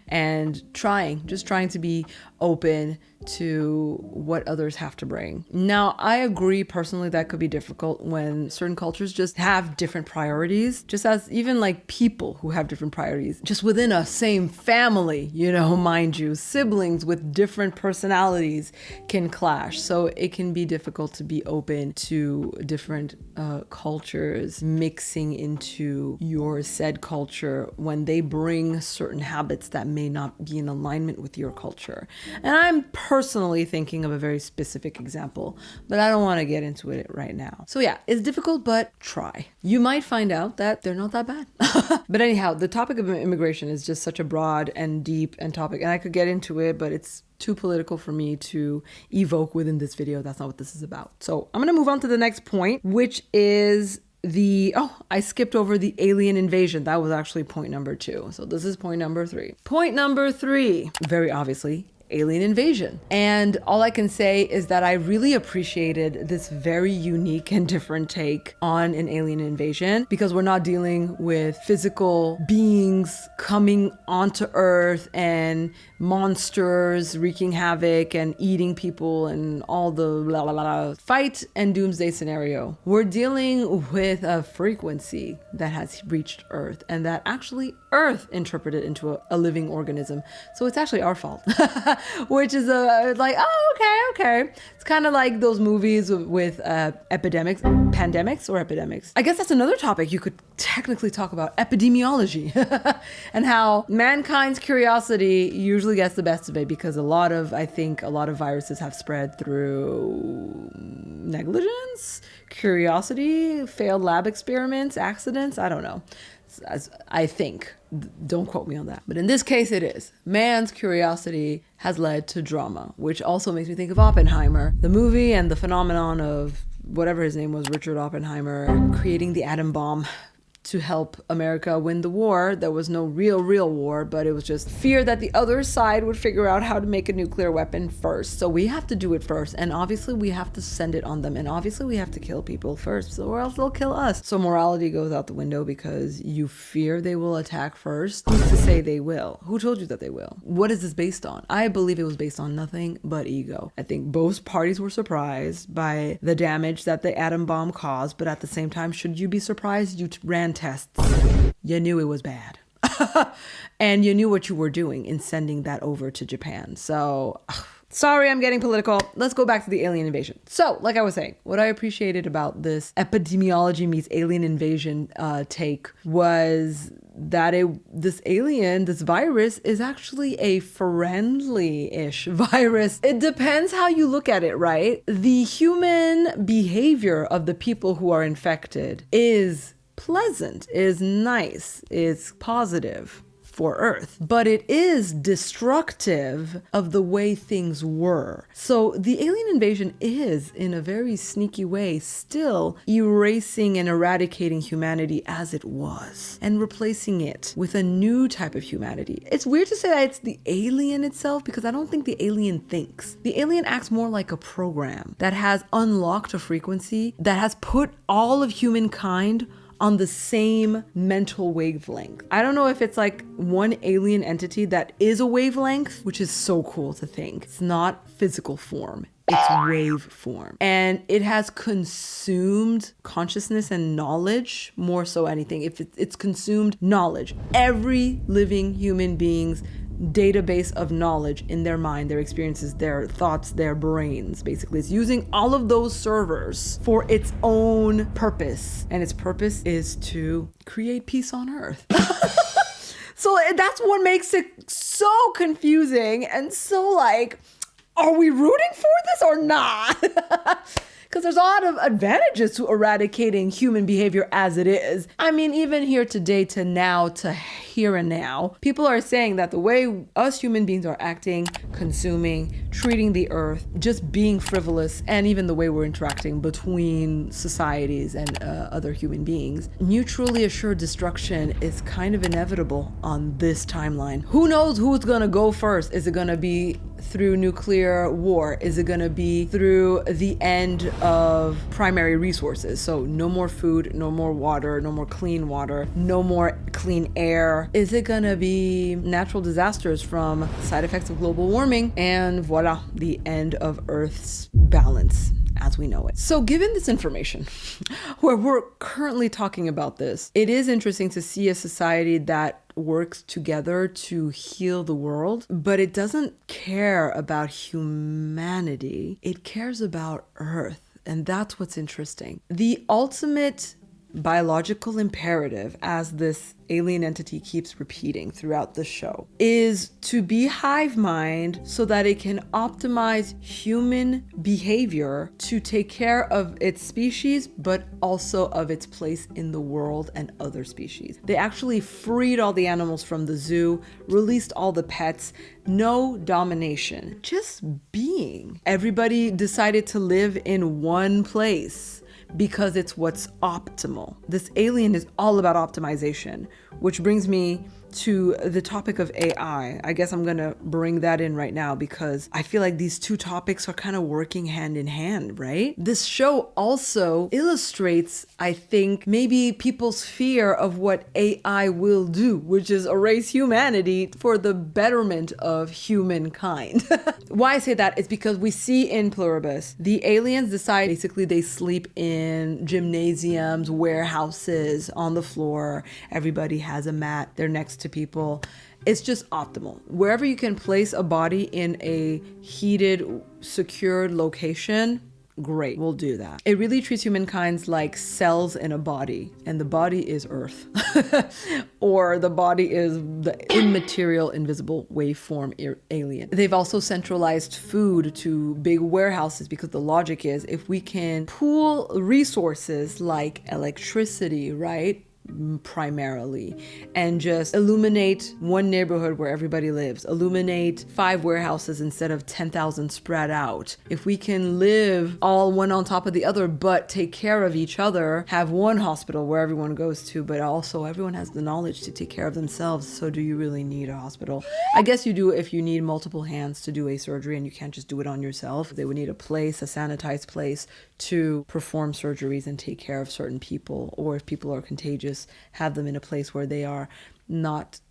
and just trying to be open to what others have to bring. Now, I agree personally that could be difficult when certain cultures just have different priorities, just as even like people who have different priorities, just within a same family, mind you, siblings with different personalities can clash. So it can be difficult to be open to different cultures mixing into your said culture when they bring certain habits that may not be in alignment with your culture. And I'm personally thinking of a very specific example, but I don't want to get into it right now. So yeah, it's difficult, but try. You might find out that they're not that bad. But anyhow, the topic of immigration is just such a broad and deep and topic, and I could get into it, but it's too political for me to evoke within this video. That's not what this is about. So I'm going to move on to the next point, which is I skipped over the alien invasion. That was actually point number 2. So this is point number 3. Point number 3, very obviously, alien invasion. And all I can say is that I really appreciated this very unique and different take on an alien invasion, because we're not dealing with physical beings coming onto Earth and monsters wreaking havoc and eating people and all the blah, blah, blah, fight and doomsday scenario. We're dealing with a frequency that has reached Earth, and that actually Earth interpreted into a living organism. So it's actually our fault. Which is like, oh, okay. It's kind of like those movies with pandemics or epidemics. I guess that's another topic you could technically talk about, epidemiology, and how mankind's curiosity usually gets the best of it, because I think a lot of viruses have spread through negligence, curiosity, failed lab experiments, accidents. I don't know. I think. Don't quote me on that. But in this case, it is. Man's curiosity has led to drama, which also makes me think of Oppenheimer, the movie, and the phenomenon of whatever his name was, Richard Oppenheimer, creating the atom bomb to help America win the war. There was no real war, but it was just fear that the other side would figure out how to make a nuclear weapon first. So we have to do it first. And obviously we have to send it on them. And obviously we have to kill people first, or else they'll kill us. So morality goes out the window because you fear they will attack first. Who's to say they will? Who told you that they will? What is this based on? I believe it was based on nothing but ego. I think both parties were surprised by the damage that the atom bomb caused, but at the same time, should you be surprised? You ran tests. You knew it was bad. And you knew what you were doing in sending that over to Japan. So, sorry, I'm getting political. Let's go back to the alien invasion. So, like I was saying, what I appreciated about this epidemiology meets alien invasion take was that this virus is actually a friendly-ish virus. It depends how you look at it, right? The human behavior of the people who are infected is pleasant, is nice, is positive for Earth, but it is destructive of the way things were. So the alien invasion is, in a very sneaky way, still erasing and eradicating humanity as it was and replacing it with a new type of humanity. It's weird to say that it's the alien itself, because I don't think the alien thinks. The alien acts more like a program that has unlocked a frequency that has put all of humankind on the same mental wavelength. I don't know if it's like one alien entity that is a wavelength, which is so cool to think. It's not physical form, it's wave form. And it has consumed consciousness and knowledge more so anything. If it's consumed knowledge, every living human being's database of knowledge in their mind, their experiences, their thoughts, their brains. Basically, it's using all of those servers for its own purpose. And its purpose is to create peace on Earth. So that's what makes it so confusing and so like, are we rooting for this or not? Because there's a lot of advantages to eradicating human behavior as it is. I mean, even here today to here and now, people are saying that the way us human beings are acting, consuming, treating the earth, just being frivolous, and even the way we're interacting between societies and other human beings, mutually assured destruction is kind of inevitable on this timeline. Who knows who's gonna go first? Is it gonna be through nuclear war? Is it going to be through the end of primary resources? So no more food, no more water, no more clean water, no more clean air. Is it going to be natural disasters from side effects of global warming? And voila, the end of Earth's balance as we know it. So given this information, where we're currently talking about this, it is interesting to see a society that works together to heal the world, but it doesn't care about humanity. It cares about Earth. And that's what's interesting. The ultimate biological imperative, as this alien entity keeps repeating throughout the show, is to be hive mind so that it can optimize human behavior to take care of its species, but also of its place in the world and other species. They actually freed all the animals from the zoo, released all the pets, no domination, just being. Everybody decided to live in one place because it's what's optimal. This alien is all about optimization, which brings me to the topic of AI. I guess I'm gonna bring that in right now because I feel like these two topics are kind of working hand in hand, right? This show also illustrates, I think, maybe people's fear of what AI will do, which is erase humanity for the betterment of humankind. Why I say that is because we see in Pluribus, the aliens decide basically they sleep in gymnasiums, warehouses, on the floor. Everybody has a mat. They're next to people. It's just optimal. Wherever you can place a body in a heated, secured location, great, we'll do that. It really treats humankind like cells in a body, and the body is Earth. Or the body is the immaterial, invisible waveform alien. They've also centralized food to big warehouses because the logic is if we can pool resources like electricity, right? Primarily, and just illuminate one neighborhood where everybody lives, illuminate 5 warehouses instead of 10,000 spread out. If we can live all one on top of the other but take care of each other, have one hospital where everyone goes to, but also everyone has the knowledge to take care of themselves, so do you really need a hospital? I guess you do if you need multiple hands to do a surgery and you can't just do it on yourself. They would need a place, a sanitized place to perform surgeries and take care of certain people, or if people are contagious, have them in a place where they are not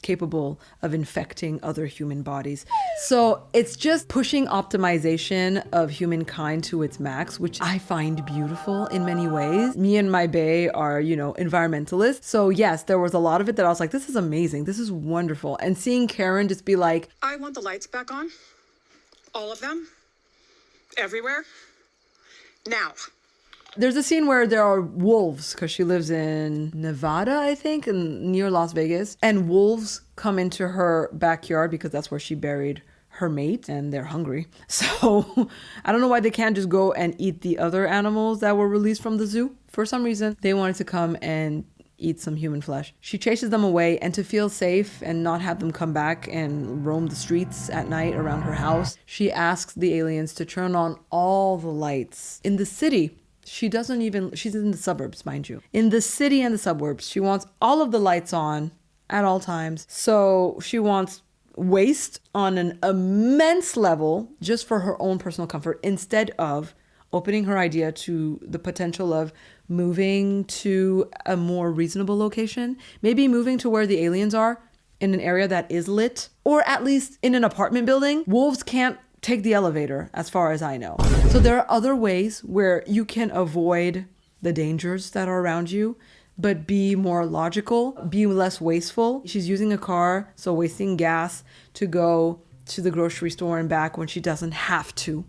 capable of infecting other human bodies. So it's just pushing optimization of humankind to its max, which I find beautiful in many ways. Me and my bae are, environmentalists. So yes, there was a lot of it that I was like, this is amazing. This is wonderful. And seeing Karen just be like, I want the lights back on. All of them. Everywhere. Now. There's a scene where there are wolves, because she lives in Nevada, I think, and near Las Vegas. And wolves come into her backyard because that's where she buried her mate, and they're hungry. So I don't know why they can't just go and eat the other animals that were released from the zoo. For some reason, they wanted to come and eat some human flesh. She chases them away, and to feel safe and not have them come back and roam the streets at night around her house, she asks the aliens to turn on all the lights in the city. She's in the suburbs, mind you. In the city and the suburbs, she wants all of the lights on at all times. So she wants waste on an immense level just for her own personal comfort, instead of opening her idea to the potential of moving to a more reasonable location. Maybe moving to where the aliens are, in an area that is lit, or at least in an apartment building. Wolves can't take the elevator, as far as I know. So there are other ways where you can avoid the dangers that are around you, but be more logical, be less wasteful. She's using a car, so wasting gas to go to the grocery store and back when she doesn't have to.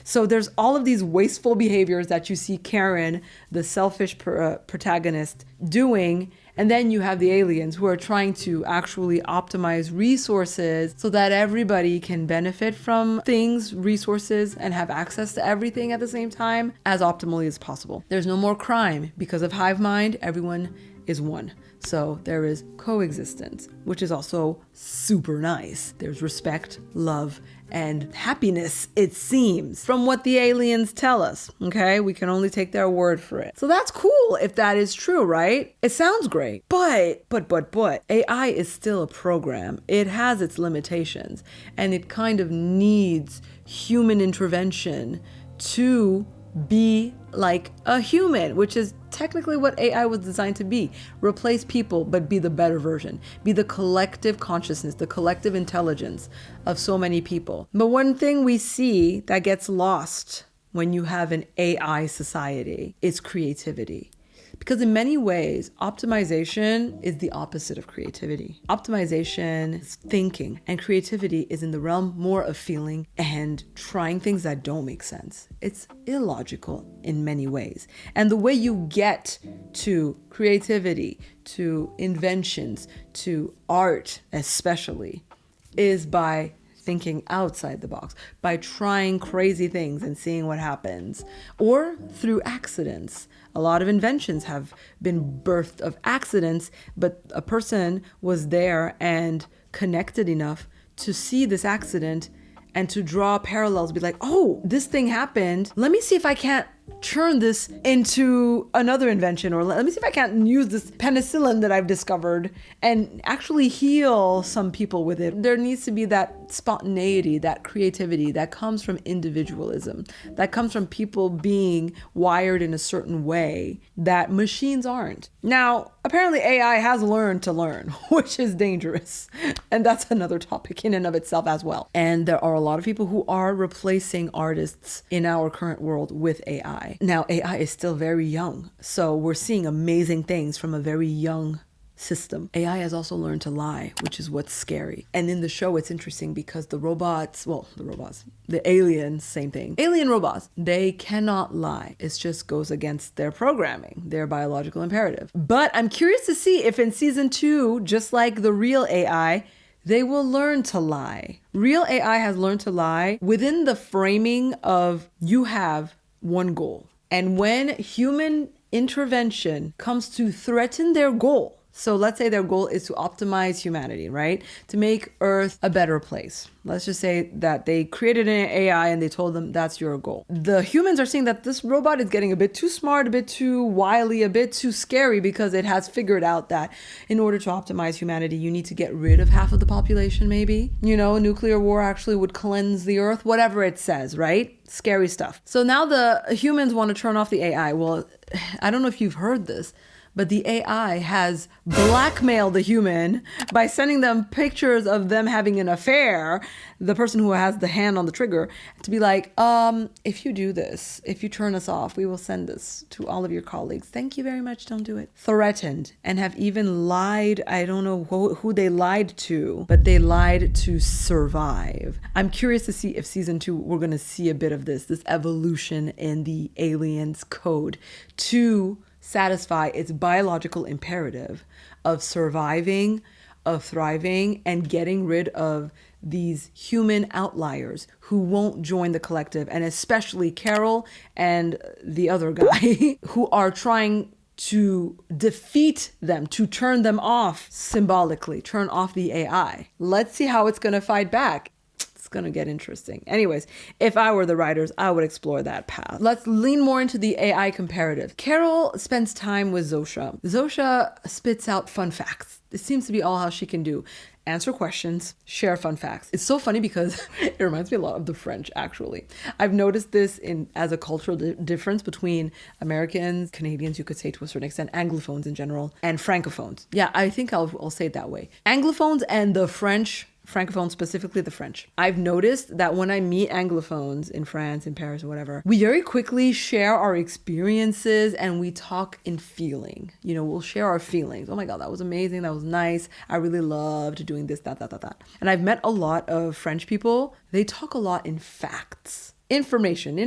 So there's all of these wasteful behaviors that you see Karen, the selfish protagonist, doing. And then you have the aliens who are trying to actually optimize resources so that everybody can benefit from things, resources, and have access to everything at the same time as optimally as possible. There's no more crime because of hive mind. Everyone is one. So there is coexistence, which is also super nice. There's respect, love, and happiness, it seems, from what the aliens tell us, okay? We can only take their word for it. So that's cool if that is true, right? It sounds great. But, AI is still a program. It has its limitations, and it kind of needs human intervention to be like a human, which is technically what AI was designed to be. Replace people, but be the better version. Be the collective consciousness, the collective intelligence of so many people. But one thing we see that gets lost when you have an AI society is creativity. Because in many ways, optimization is the opposite of creativity. Optimization is thinking, and creativity is in the realm more of feeling and trying things that don't make sense. It's illogical in many ways. And the way you get to creativity, to inventions, to art especially, is by thinking outside the box, by trying crazy things and seeing what happens, or through accidents. A lot of inventions have been birthed of accidents, but a person was there and connected enough to see this accident and to draw parallels, be like, oh, this thing happened. Let me see if I can't turn this into another invention, or let me see if I can't use this penicillin that I've discovered and actually heal some people with it. There needs to be that spontaneity, that creativity that comes from individualism, that comes from people being wired in a certain way that machines aren't. Now, apparently AI has learned to learn, which is dangerous. And that's another topic in and of itself as well. And there are a lot of people who are replacing artists in our current world with AI. Now, AI is still very young, so we're seeing amazing things from a very young system. AI has also learned to lie, which is what's scary. And in the show, it's interesting because the aliens, same thing. Alien robots, they cannot lie. It just goes against their programming, their biological imperative. But I'm curious to see if in season 2, just like the real AI, they will learn to lie. Real AI has learned to lie within the framing of you have one goal. And when human intervention comes to threaten their goal, so let's say their goal is to optimize humanity, right? To make Earth a better place. Let's just say that they created an AI and they told them that's your goal. The humans are seeing that this robot is getting a bit too smart, a bit too wily, a bit too scary, because it has figured out that in order to optimize humanity, you need to get rid of half of the population, maybe. You know, nuclear war actually would cleanse the Earth, whatever it says, right? Scary stuff. So now the humans want to turn off the AI. Well, I don't know if you've heard this, but the AI has blackmailed the human by sending them pictures of them having an affair, the person who has the hand on the trigger, to be like, if you do this, if you turn us off, we will send this to all of your colleagues. Thank you very much, don't do it. Threatened, and have even lied. I don't know who they lied to, but they lied to survive. I'm curious to see if season 2, we're going to see a bit of this evolution in the aliens' code to satisfy its biological imperative of surviving, of thriving, and getting rid of these human outliers who won't join the collective, and especially Carol and the other guy who are trying to defeat them, to turn them off symbolically, turn off the AI. Let's see how it's going to fight back. Going to get interesting. Anyways, if I were the writers, I would explore that path. Let's lean more into the AI comparative. Carol spends time with Zosha. Zosha spits out fun facts. It seems to be all how she can do. Answer questions, share fun facts. It's so funny because it reminds me a lot of the French, actually. I've noticed this as a cultural difference between Americans, Canadians, you could say to a certain extent, Anglophones in general, and Francophones. Yeah, I think I'll say it that way. Anglophones and the French, Francophones, specifically the French. I've noticed that when I meet Anglophones in France, in Paris, or whatever, we very quickly share our experiences and we talk in feeling. You know, we'll share our feelings. Oh my God, that was amazing. That was nice. I really loved doing this, that. And I've met a lot of French people. They talk a lot in facts. Information.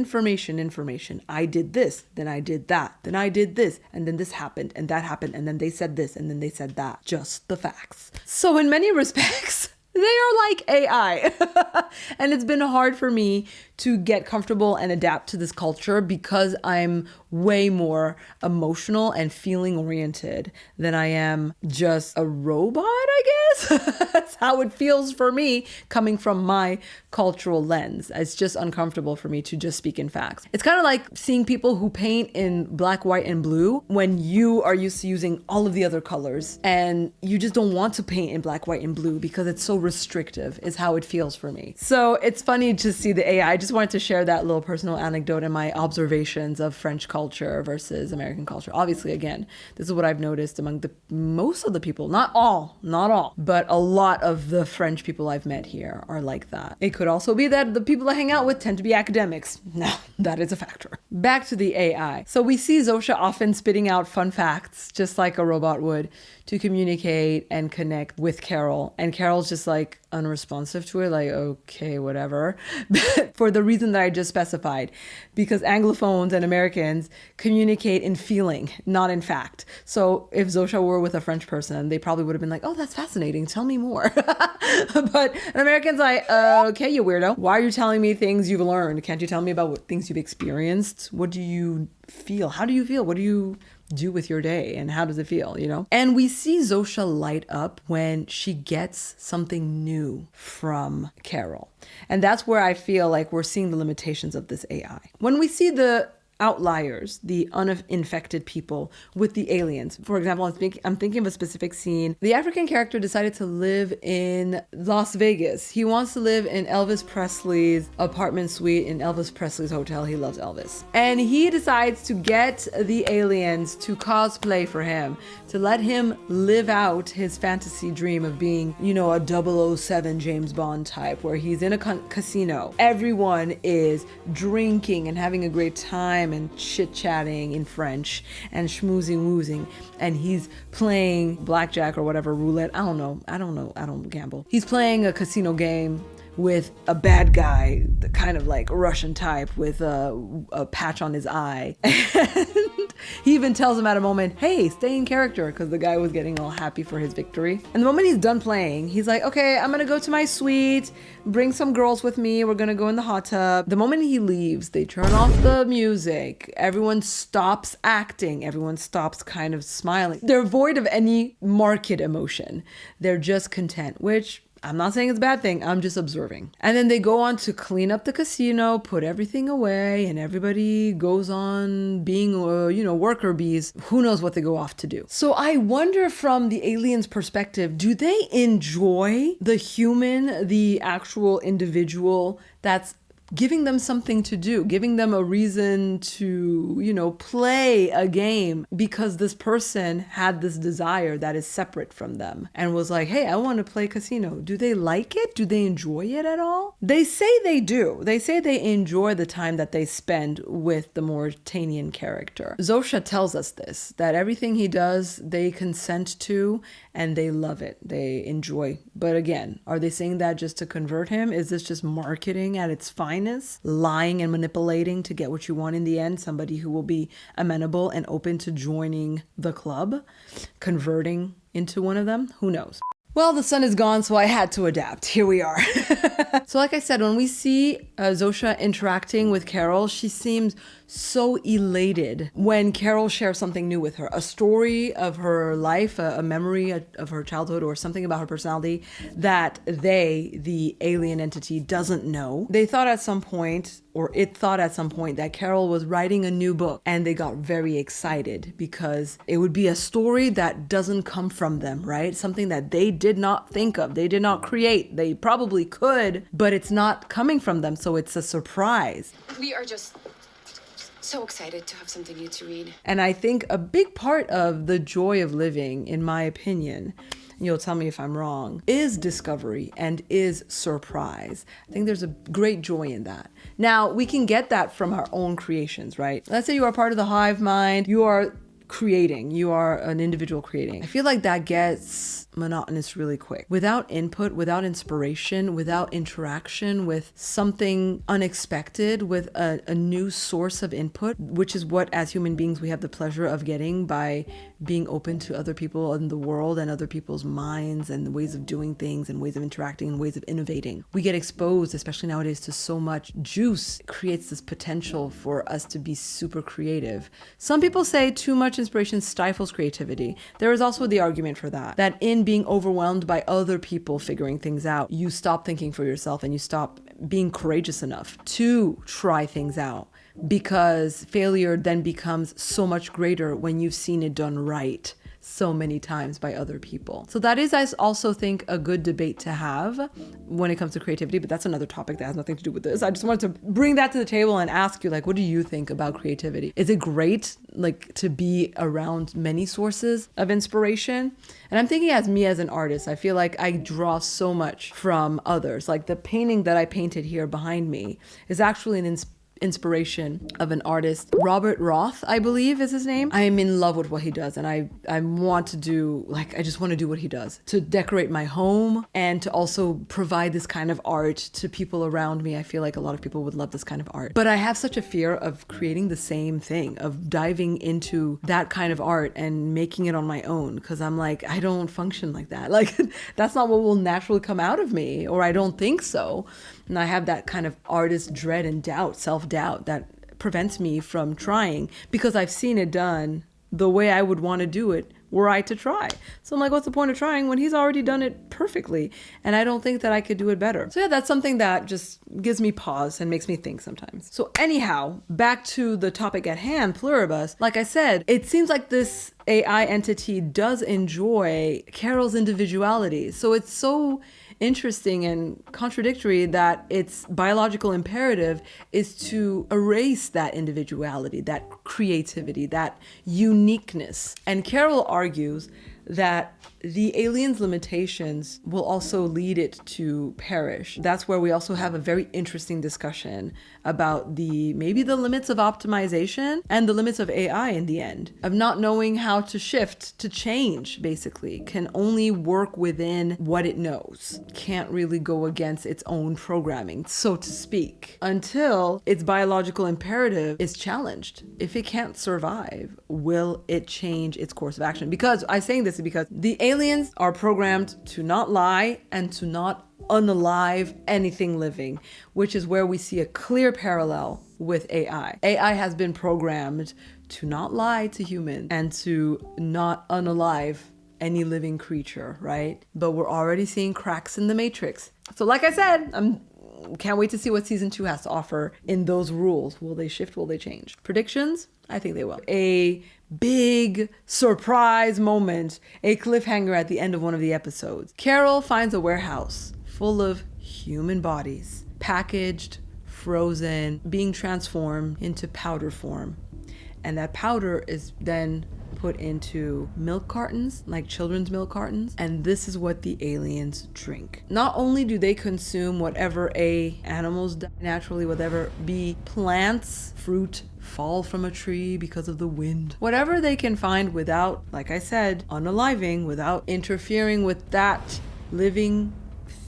I did this, then I did that, then I did this, and then this happened, and that happened, and then they said this, and then they said that. Just the facts. So in many respects, They are like AI. And it's been hard for me to get comfortable and adapt to this culture because I'm way more emotional and feeling oriented than I am just a robot, I guess. That's how it feels for me coming from my cultural lens. It's just uncomfortable for me to just speak in facts. It's kind of like seeing people who paint in black, white, and blue when you are used to using all of the other colors and you just don't want to paint in black, white, and blue because it's so restrictive is how it feels for me. So it's funny to see the AI. I just wanted to share that little personal anecdote and my observations of French culture versus American culture. Obviously, again, this is what I've noticed among most of the people, not all, but a lot of the French people I've met here are like that. It could also be that the people I hang out with tend to be academics. Now, that is a factor. Back to the AI. So we see Zosha often spitting out fun facts, just like a robot would, to communicate and connect with Carol. And Carol's just like unresponsive to it, like, okay, whatever. For the reason that I just specified, because Anglophones and Americans communicate in feeling, not in fact. So if Zosha were with a French person, they probably would have been like, oh, that's fascinating, tell me more. But an American's like, okay, you weirdo. Why are you telling me things you've learned? Can't you tell me about what things you've experienced? What do you feel? How do you feel? What do you do with your day and how does it feel, you know? And we see Zosha light up when she gets something new from Carol. And that's where I feel like we're seeing the limitations of this AI. When we see the outliers, the uninfected people with the aliens. For example, I'm thinking of a specific scene. The African character decided to live in Las Vegas. He wants to live in Elvis Presley's apartment suite in Elvis Presley's hotel. He loves Elvis. And he decides to get the aliens to cosplay for him, to let him live out his fantasy dream of being, you know, a 007 James Bond type, where he's in a casino. Everyone is drinking and having a great time and chit-chatting in French and schmoozing-woozing, and he's playing blackjack or whatever, roulette. I don't know. I don't gamble. He's playing a casino game with a bad guy, the kind of like Russian type with a patch on his eye. And he even tells him at a moment, hey, stay in character, because the guy was getting all happy for his victory. And the moment he's done playing, he's like, okay, I'm gonna go to my suite, bring some girls with me, we're gonna go in the hot tub. The moment he leaves, they turn off the music, everyone stops acting, everyone stops kind of smiling. They're void of any marked emotion. They're just content, which I'm not saying it's a bad thing, I'm just observing. And then they go on to clean up the casino, put everything away, and everybody goes on being, worker bees. Who knows what they go off to do. So I wonder from the aliens' perspective, do they enjoy the human, the actual individual that's giving them something to do, giving them a reason to, play a game because this person had this desire that is separate from them and was like, hey, I want to play casino. Do they like it? Do they enjoy it at all? They say they do. They say they enjoy the time that they spend with the Mauritanian character. Zosha tells us this, that everything he does, they consent to and they love it. They enjoy. But again, are they saying that just to convert him? Is this just marketing at its finest? Lying and manipulating to get what you want in the end? Somebody who will be amenable and open to joining the club? Converting into one of them? Who knows? Well, the sun is gone, so I had to adapt. Here we are. So like I said, when we see Zosha interacting with Carol, she seems so elated when Carol shares something new with her, a story of her life, a memory of her childhood, or something about her personality that the alien entity, doesn't know. They thought at some point, or it thought at some point, that Carol was writing a new book, and they got very excited because it would be a story that doesn't come from them, right? Something that they did not think of, they did not create. They probably could, but it's not coming from them, so it's a surprise. We are just so excited to have something new to read. And I think a big part of the joy of living, in my opinion, you'll tell me if I'm wrong, is discovery and is surprise. I think there's a great joy in that. Now, we can get that from our own creations, right? Let's say you are part of the hive mind, you are creating. You are an individual creating. I feel like that gets monotonous really quick. Without input, without inspiration, without interaction with something unexpected, with a new source of input, which is what as human beings we have the pleasure of getting by being open to other people in the world and other people's minds and the ways of doing things and ways of interacting and ways of innovating. We get exposed, especially nowadays, to so much juice. It creates this potential for us to be super creative. Some people say too much inspiration stifles creativity. There is also the argument for that in being overwhelmed by other people figuring things out, you stop thinking for yourself and you stop being courageous enough to try things out, because failure then becomes so much greater when you've seen it done right so many times by other people. So that is, I also think, a good debate to have when it comes to creativity, but that's another topic that has nothing to do with this. I just wanted to bring that to the table and ask you, like, what do you think about creativity? Is it great, like, to be around many sources of inspiration? And I'm thinking as me as an artist, I feel like I draw so much from others. Like the painting that I painted here behind me is actually an inspiration of an artist, Robert Roth, I believe is his name. I am in love with what he does, and I want to do, like, I just want to do what he does, to decorate my home and to also provide this kind of art to people around me. I feel like a lot of people would love this kind of art, but I have such a fear of creating the same thing, of diving into that kind of art and making it on my own, because I'm like, I don't function like that. Like, that's not what will naturally come out of me, or I don't think so. And I have that kind of artist dread and doubt, self-doubt, that prevents me from trying, because I've seen it done the way I would want to do it were I to try. So I'm like, what's the point of trying when he's already done it perfectly? And I don't think that I could do it better. So yeah, that's something that just gives me pause and makes me think sometimes. So anyhow, back to the topic at hand, Pluribus. Like I said, it seems like this AI entity does enjoy Carol's individuality. So it's so interesting and contradictory that its biological imperative is to erase that individuality, that creativity, that uniqueness. And Carol argues that the alien's limitations will also lead it to perish. That's where we also have a very interesting discussion about maybe the limits of optimization and the limits of AI in the end, of not knowing how to shift, to change, basically, can only work within what it knows, can't really go against its own programming, so to speak, until its biological imperative is challenged. If it can't survive, will it change its course of action? Because I'm saying this because the aliens are programmed to not lie and to not unalive anything living, which is where we see a clear parallel with AI. AI has been programmed to not lie to humans and to not unalive any living creature, right? But we're already seeing cracks in the matrix. So like I said, can't wait to see what season 2 has to offer in those rules. Will they shift? Will they change? Predictions? I think they will. A big surprise moment, a cliffhanger at the end of one of the episodes. Carol finds a warehouse full of human bodies, packaged, frozen, being transformed into powder form. And that powder is then put into milk cartons, like children's milk cartons, and this is what the aliens drink. Not only do they consume whatever animals die naturally, whatever plants, fruit, fall from a tree because of the wind, whatever they can find without, like I said, unaliving, without interfering with that living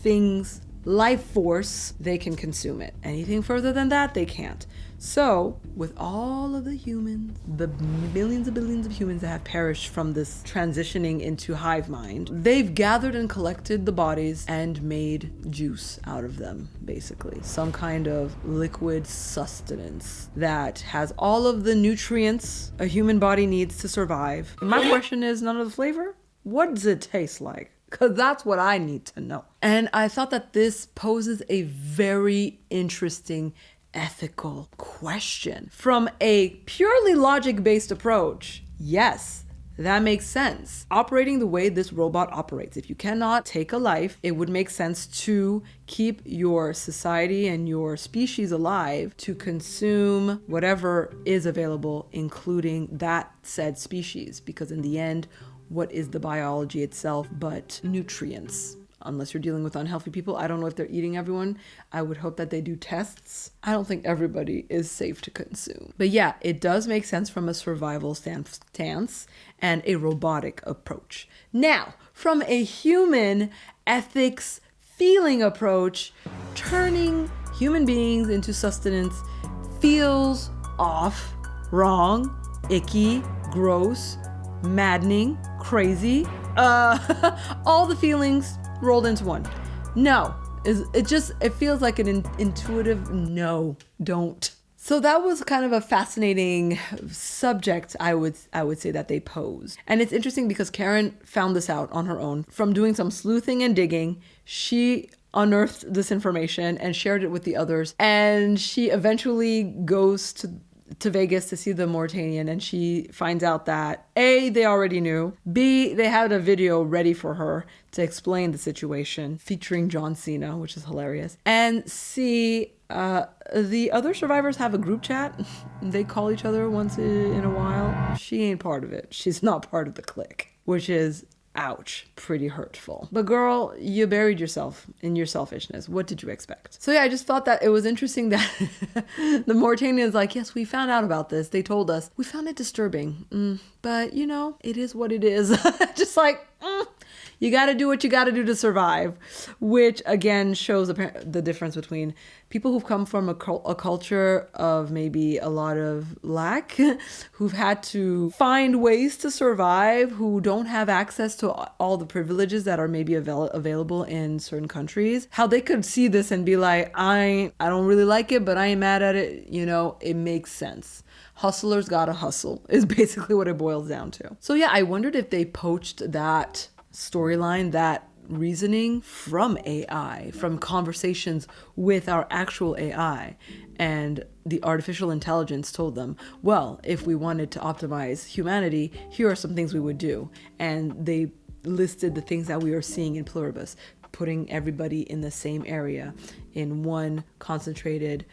thing's life force, they can consume it. Anything further than that, they can't. So, with all of the humans, the millions and billions of humans that have perished from this transitioning into hive mind, they've gathered and collected the bodies and made juice out of them, basically. Some kind of liquid sustenance that has all of the nutrients a human body needs to survive. And my question is, none of the flavor? What does it taste like? Because that's what I need to know. And I thought that this poses a very interesting ethical question. From a purely logic-based approach, yes, that makes sense. Operating the way this robot operates, if you cannot take a life, it would make sense to keep your society and your species alive, to consume whatever is available, including that said species, because in the end, what is the biology itself but nutrients unless you're dealing with unhealthy people. I don't know if they're eating everyone. I would hope that they do tests. I don't think everybody is safe to consume. But yeah, it does make sense from a survival stance and a robotic approach. Now, from a human ethics feeling approach, turning human beings into sustenance feels off, wrong, icky, gross, maddening, crazy, all the feelings rolled into one. No, it feels like an intuitive no, don't. So that was kind of a fascinating subject, I would say, that they posed. And it's interesting because Karen found this out on her own from doing some sleuthing and digging. She unearthed this information and shared it with the others. And she eventually goes to Vegas to see the Mauritanian, and she finds out that A, they already knew, B, they had a video ready for her to explain the situation featuring John Cena, which is hilarious, and C, the other survivors have a group chat. They call each other once in a while. She ain't part of it. She's not part of the clique, which is, ouch, pretty hurtful. But girl, you buried yourself in your selfishness. What did you expect? So yeah, I just thought that it was interesting that the Mauritanians like, yes, we found out about this. They told us. We found it disturbing. But you know, it is what it is. Just like, you got to do what you got to do to survive, which again shows the difference between people who've come from a culture of maybe a lot of lack, who've had to find ways to survive, who don't have access to all the privileges that are maybe available in certain countries, how they could see this and be like, I don't really like it, but I ain't mad at it. You know, it makes sense. Hustlers gotta hustle is basically what it boils down to. So yeah, I wondered if they poached that storyline, that reasoning from AI, from conversations with our actual AI. And the artificial intelligence told them, well, if we wanted to optimize humanity, here are some things we would do. And they listed the things that we are seeing in Pluribus, putting everybody in the same area, in one concentrated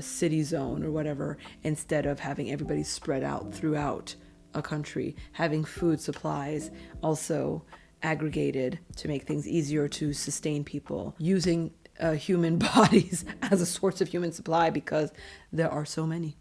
city zone or whatever, instead of having everybody spread out throughout a country, having food supplies also aggregated to make things easier to sustain people, using human bodies as a source of human supply because there are so many,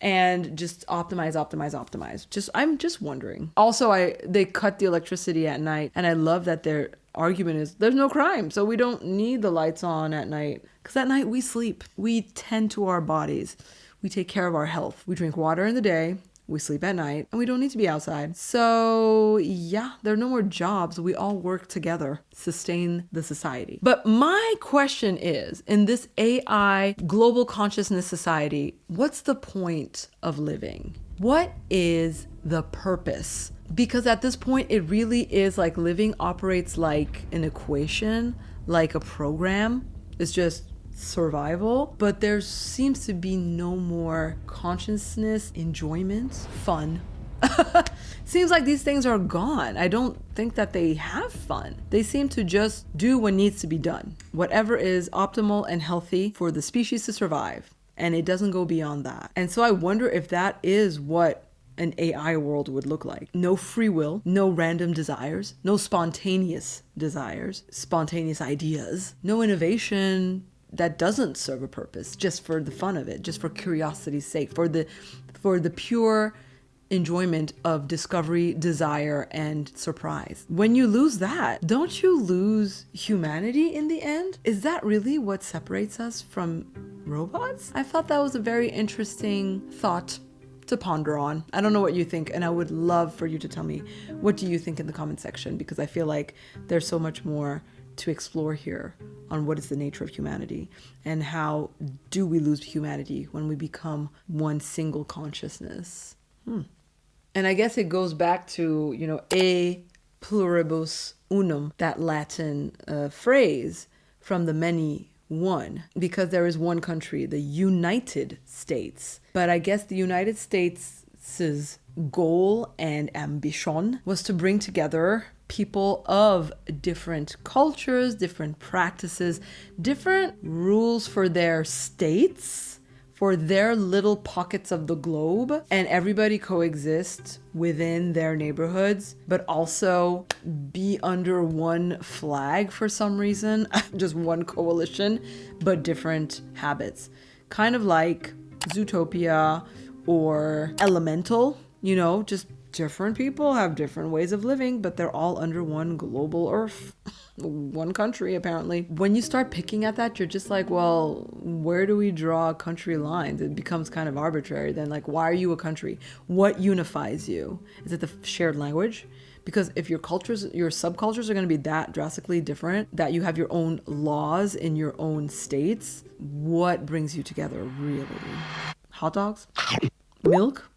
and just optimize. I'm just wondering. Also, they cut the electricity at night, and I love that their argument is there's no crime, so we don't need the lights on at night, because at night we sleep, we tend to our bodies, we take care of our health, we drink water in the day, we sleep at night, and we don't need to be outside. So yeah, there are no more jobs. We all work together, sustain the society. But my question is, in this AI global consciousness society, what's the point of living? What is the purpose? Because at this point, it really is like living operates like an equation, like a program. It's just survival, but there seems to be no more consciousness, enjoyment, fun. Seems like these things are gone. I don't think that they have fun. They seem to just do what needs to be done, whatever is optimal and healthy for the species to survive, and it doesn't go beyond that. And so I wonder if that is what an AI world would look like. No free will, no random desires, no spontaneous desires, spontaneous ideas, no innovation that doesn't serve a purpose, just for the fun of it, just for curiosity's sake, for the pure enjoyment of discovery, desire, and surprise. When you lose that, don't you lose humanity in the end? Is that really what separates us from robots? I thought that was a very interesting thought to ponder on. I don't know what you think, and I would love for you to tell me what do you think in the comment section, because I feel like there's so much more to explore here on what is the nature of humanity, and how do we lose humanity when we become one single consciousness. And I guess it goes back to, a pluribus unum, that Latin phrase from the many one, because there is one country, the United States. But I guess the United States' goal and ambition was to bring together people of different cultures, different practices, different rules for their states, for their little pockets of the globe, and everybody coexists within their neighborhoods, but also be under one flag for some reason, just one coalition, but different habits. Kind of like Zootopia or Elemental, you know, just different people have different ways of living, but they're all under one global earth. One country, apparently. When you start picking at that, you're just like, well, where do we draw country lines? It becomes kind of arbitrary. Then, like, why are you a country? What unifies you? Is it the shared language? Because if your subcultures are going to be that drastically different, that you have your own laws in your own states, what brings you together, really? Hot dogs? Milk?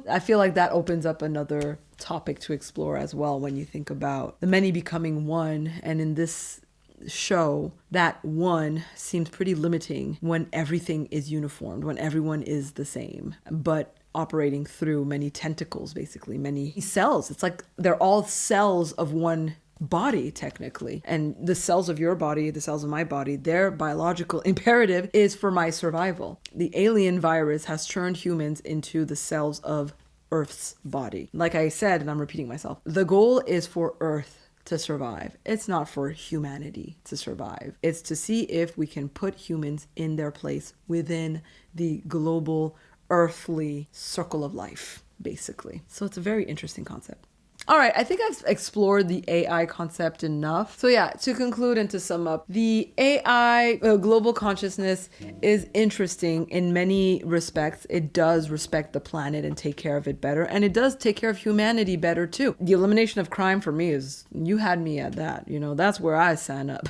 I feel like that opens up another topic to explore as well when you think about the many becoming one. And in this show, that one seems pretty limiting when everything is uniformed, when everyone is the same, but operating through many tentacles, basically, many cells. It's like they're all cells of one body, technically. And the cells of your body, the cells of my body, their biological imperative is for my survival. The alien virus has turned humans into the cells of Earth's body. Like I said, and I'm repeating myself, the goal is for Earth to survive. It's not for humanity to survive. It's to see if we can put humans in their place within the global earthly circle of life, basically. So it's a very interesting concept. All right, I think I've explored the AI concept enough. So yeah, to conclude and to sum up, the AI global consciousness is interesting in many respects. It does respect the planet and take care of it better. And it does take care of humanity better too. The elimination of crime for me is, you had me at that. You know, that's where I sign up.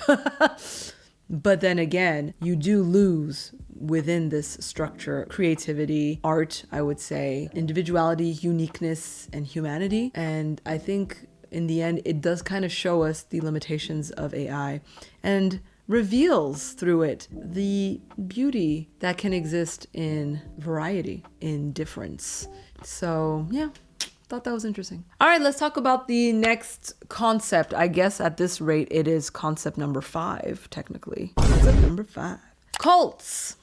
But then again, you do lose within this structure creativity, art, I would say, individuality, uniqueness, and humanity. And I think in the end, it does kind of show us the limitations of AI and reveals through it the beauty that can exist in variety, in difference. So yeah. Thought that was interesting. All right, let's talk about the next concept. I guess at this rate, it is concept number 5, technically. Concept number 5. Cults.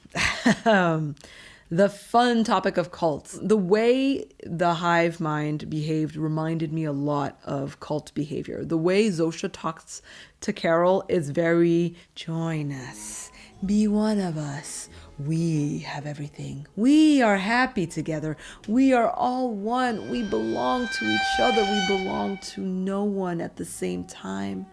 The fun topic of cults. The way the hive mind behaved reminded me a lot of cult behavior. The way Zosha talks to Carol is very, join us, be one of us. We have everything. We are happy together. We are all one. We belong to each other. We belong to no one at the same time.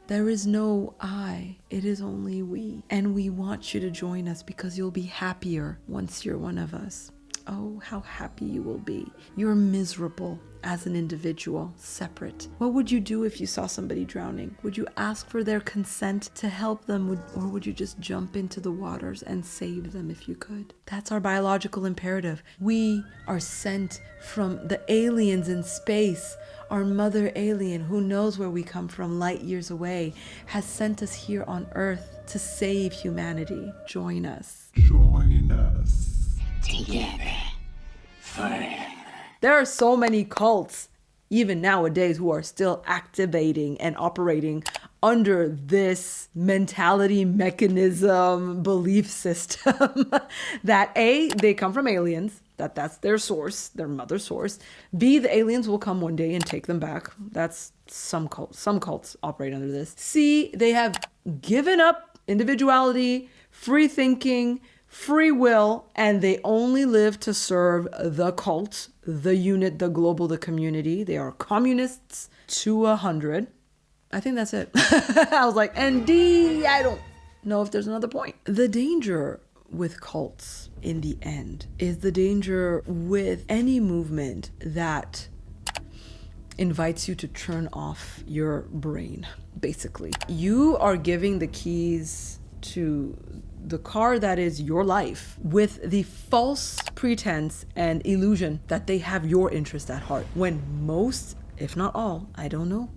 There is no I. It is only we. And we want you to join us because you'll be happier once you're one of us. Oh, how happy you will be. You're miserable as an individual, separate. What would you do if you saw somebody drowning? Would you ask for their consent to help them, or would you just jump into the waters and save them if you could? That's our biological imperative. We are sent from the aliens in space. Our mother alien, who knows where we come from light years away, has sent us here on Earth to save humanity. Join us. Join us. Together. Forever. There are so many cults, even nowadays, who are still activating and operating under this mentality, mechanism, belief system that A, they come from aliens, that's their source, their mother source. B, the aliens will come one day and take them back. That's some cults. Some cults operate under this. C, they have given up individuality, free thinking, free will, and they only live to serve the cult, the unit, the global, the community. They are communists to 100. I think that's it. I was like, and D, I don't know if there's another point. The danger with cults in the end is the danger with any movement that invites you to turn off your brain, basically. You are giving the keys to the car that is your life with the false pretense and illusion that they have your interest at heart, when most, if not all, I don't know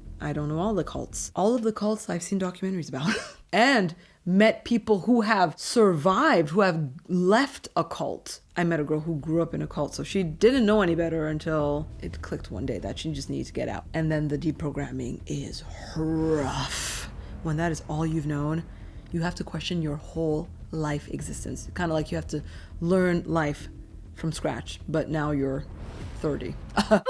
all the cults. All of the cults I've seen documentaries about and met people who have survived, who have left a cult. I met a girl who grew up in a cult, so she didn't know any better until it clicked one day that she just needed to get out. And then the deprogramming is rough. When that is all you've known, you have to question your whole life existence. Kind of like you have to learn life from scratch, but now you're 30.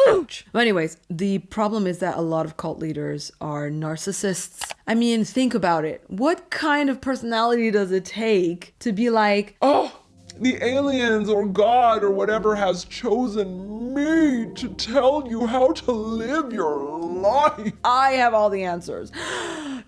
Ouch. But anyways, the problem is that a lot of cult leaders are narcissists. I mean, think about it. What kind of personality does it take to be like, oh, the aliens or God or whatever has chosen me to tell you how to live your life? I have all the answers.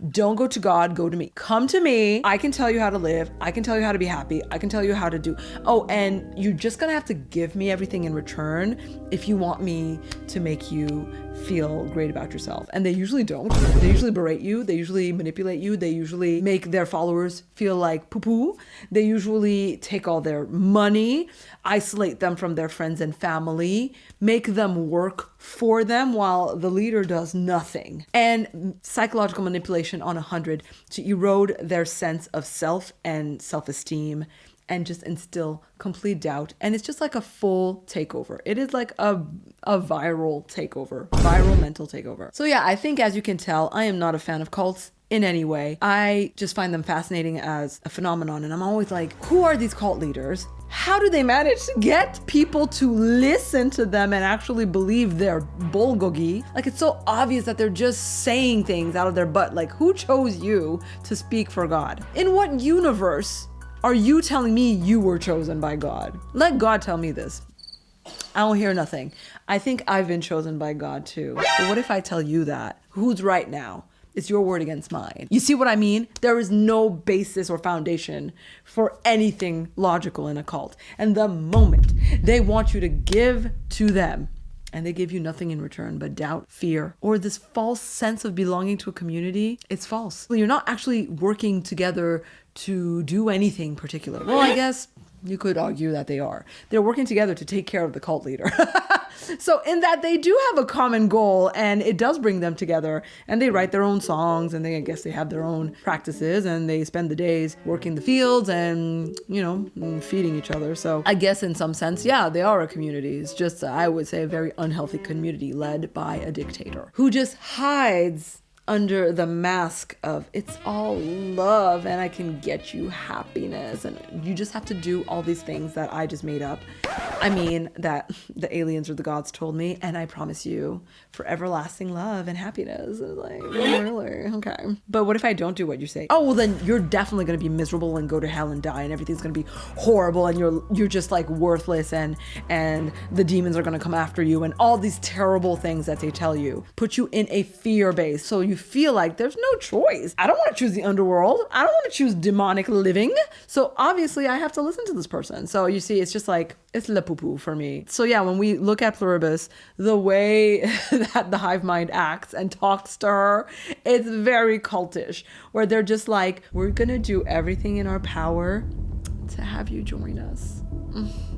Don't go to God, go to me. Come to me. I can tell you how to live. I can tell you how to be happy. I can tell you how to do. Oh, and you're just gonna have to give me everything in return if you want me to make you feel great about yourself. And they usually don't. They usually berate you. They usually manipulate you. They usually make their followers feel like poo-poo. They usually take all their money, isolate them from their friends and family, make them work for them while the leader does nothing. And psychological manipulation on 100 to erode their sense of self and self-esteem and just instill complete doubt. And it's just like a full takeover. It is like a viral takeover, viral mental takeover. So yeah, I think as you can tell, I am not a fan of cults in any way. I just find them fascinating as a phenomenon. And I'm always like, who are these cult leaders? How do they manage to get people to listen to them and actually believe their bulgogi? Like, it's so obvious that they're just saying things out of their butt. Like, who chose you to speak for God? In what universe are you telling me you were chosen by God? Let God tell me this. I don't hear nothing. I think I've been chosen by God too. So what if I tell you that? Who's right now? It's your word against mine. You see what I mean? There is no basis or foundation for anything logical in a cult. And the moment they want you to give to them, and they give you nothing in return but doubt, fear, or this false sense of belonging to a community, it's false. You're not actually working together to do anything particular. Well, I guess you could argue that they are. They're working together to take care of the cult leader. So in that they do have a common goal and it does bring them together, and they write their own songs, and I guess they have their own practices, and they spend the days working the fields and, feeding each other. So I guess in some sense, yeah, they are a community. It's just, I would say, a very unhealthy community led by a dictator who just hides under the mask of it's all love and I can get you happiness, and you just have to do all these things that I just made up. I mean, that the aliens or the gods told me, and I promise you for everlasting love and happiness. It's like, really? Okay. But what if I don't do what you say? Oh, well then you're definitely going to be miserable and go to hell and die, and everything's going to be horrible, and you're just like worthless, and the demons are going to come after you, and all these terrible things that they tell you put you in a fear base. So you feel like there's no choice. I don't want to choose the underworld. I don't want to choose demonic living. So obviously I have to listen to this person. So you see, it's just like, it's le poo-poo for me. So yeah, when we look at Pluribus, the way that the hive mind acts and talks to her, it's very cultish, where they're just like, we're gonna do everything in our power to have you join us.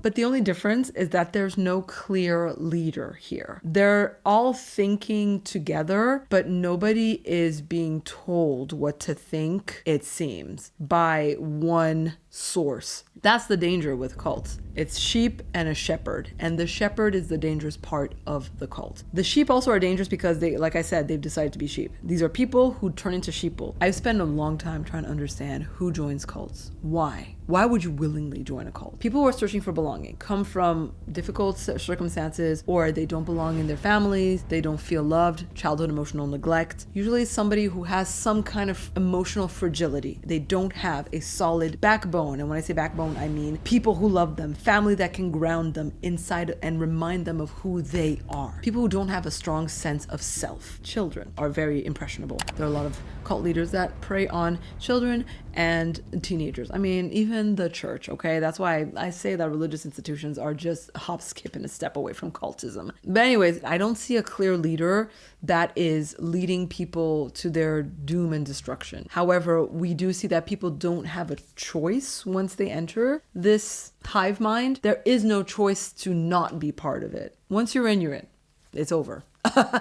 But the only difference is that there's no clear leader here. They're all thinking together, but nobody is being told what to think, it seems, by one source. That's the danger with cults. It's sheep and a shepherd, and the shepherd is the dangerous part of the cult. The sheep also are dangerous because they, like I said, they've decided to be sheep. These are people who turn into sheeple. I've spent a long time trying to understand who joins cults. Why? Why would you willingly join a cult? People who are searching for belonging come from difficult circumstances, or they don't belong in their families, they don't feel loved, childhood emotional neglect. Usually somebody who has some kind of emotional fragility. They don't have a solid backbone. And when I say backbone, I mean people who love them, family that can ground them inside and remind them of who they are. People who don't have a strong sense of self. Children are very impressionable. There are a lot of cult leaders that prey on children and teenagers. I mean, even the church, okay? That's why I say that religious institutions are just a hop, skip, and a step away from cultism. But anyways, I don't see a clear leader that is leading people to their doom and destruction. However, we do see that people don't have a choice once they enter this hive mind. There is no choice to not be part of it. Once you're in, you're in. It's over.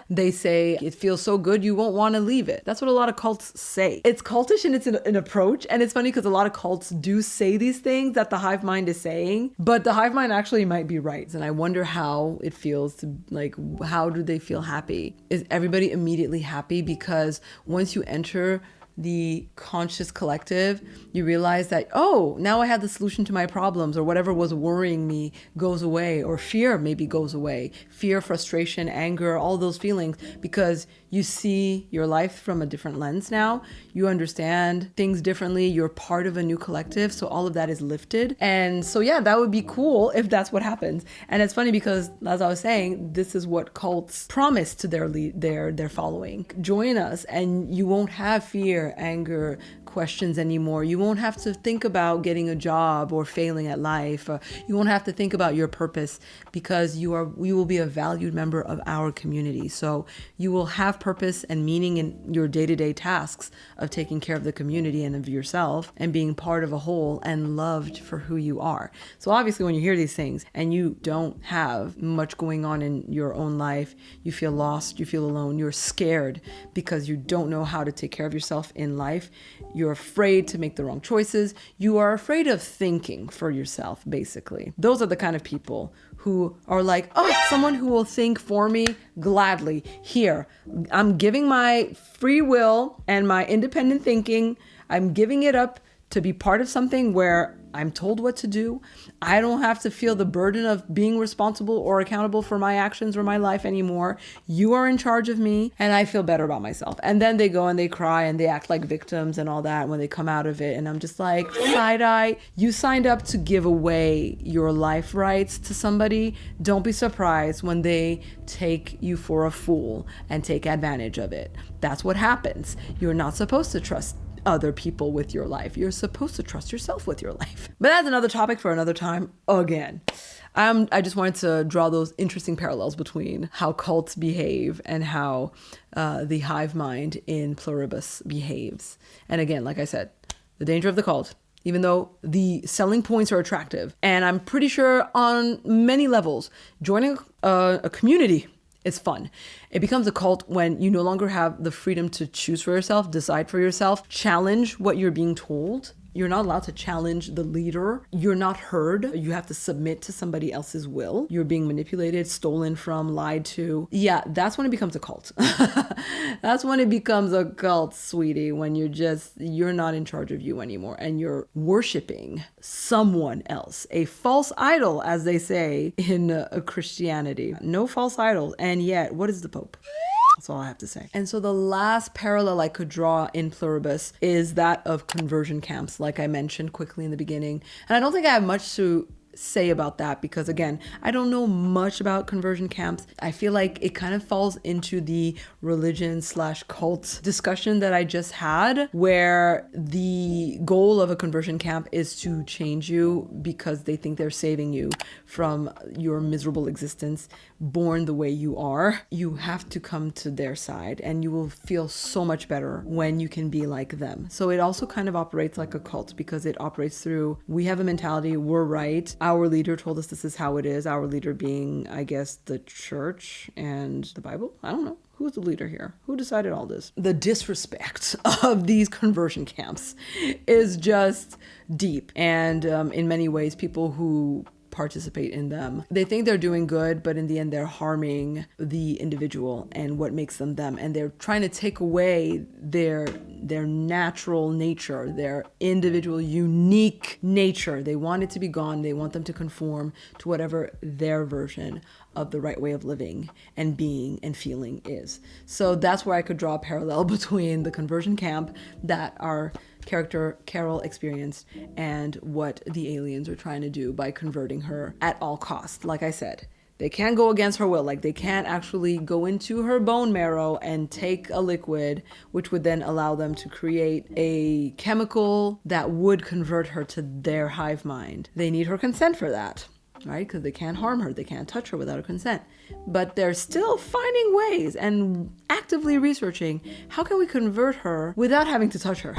They say it feels so good you won't want to leave it. That's what a lot of cults say. It's cultish and it's an approach, and it's funny because a lot of cults do say these things that the hive mind is saying, but the hive mind actually might be right. And I wonder how it feels to, like, how do they feel happy? Is everybody immediately happy? Because once you enter the conscious collective, you realize that, oh, now I have the solution to my problems, or whatever was worrying me goes away, or fear maybe goes away. Fear, frustration, anger, all those feelings, because you see your life from a different lens now. You understand things differently. You're part of a new collective. So all of that is lifted. And so, yeah, that would be cool if that's what happens. And it's funny because, as I was saying, this is what cults promise to their following. Join us and you won't have fear, anger, questions anymore. You won't have to think about getting a job or failing at life. You won't have to think about your purpose, because you will be a valued member of our community. So you will have purpose and meaning in your day-to-day tasks of taking care of the community and of yourself and being part of a whole and loved for who you are. So obviously when you hear these things and you don't have much going on in your own life, you feel lost, you feel alone, you're scared because you don't know how to take care of yourself in life. You're afraid to make the wrong choices. You are afraid of thinking for yourself, basically. Those are the kind of people who are like, oh, someone who will think for me, gladly. Here, I'm giving my free will and my independent thinking, I'm giving it up to be part of something where I'm told what to do. I don't have to feel the burden of being responsible or accountable for my actions or my life anymore. You are in charge of me, and I feel better about myself. And then they go and they cry and they act like victims and all that when they come out of it. And I'm just like, side-eye, you signed up to give away your life rights to somebody. Don't be surprised when they take you for a fool and take advantage of it. That's what happens. You're not supposed to trust other people with your life. You're supposed to trust yourself with your life. But that's another topic for another time again. I just wanted to draw those interesting parallels between how cults behave and how the hive mind in Pluribus behaves. And again, like I said, the danger of the cult, even though the selling points are attractive, and I'm pretty sure on many levels, joining a community is fun. It becomes a cult when you no longer have the freedom to choose for yourself, decide for yourself, challenge what you're being told. You're not allowed to challenge the leader. You're not heard. You have to submit to somebody else's will. You're being manipulated, stolen from, lied to. Yeah, that's when it becomes a cult. That's when it becomes a cult, sweetie, when you're not in charge of you anymore and you're worshiping someone else, a false idol, as they say in Christianity. No false idols. And yet, what is the Pope? That's all I have to say. And so the last parallel I could draw in Pluribus is that of conversion camps, like I mentioned quickly in the beginning. And I don't think I have much to say about that because, again, I don't know much about conversion camps. I feel like it kind of falls into the religion/cult discussion that I just had, where the goal of a conversion camp is to change you because they think they're saving you from your miserable existence, born the way you are. You have to come to their side and you will feel so much better when you can be like them. So it also kind of operates like a cult because it operates through, we have a mentality, we're right. Our leader told us this is how it is. Our leader being, I guess, the church and the Bible. I don't know. Who's the leader here? Who decided all this? The disrespect of these conversion camps is just deep. And in many ways, people who participate in them, they think they're doing good, but in the end, they're harming the individual and what makes them them. And they're trying to take away their natural nature, their individual, unique nature. They want it to be gone. They want them to conform to whatever their version of the right way of living and being and feeling is. So that's where I could draw a parallel between the conversion camp that our character Carol experienced and what the aliens are trying to do by converting her at all costs. Like I said, they can't go against her will. Like they can't actually go into her bone marrow and take a liquid, which would then allow them to create a chemical that would convert her to their hive mind. They need her consent for that, right? Because they can't harm her. They can't touch her without her consent. But they're still finding ways and actively researching how can we convert her without having to touch her.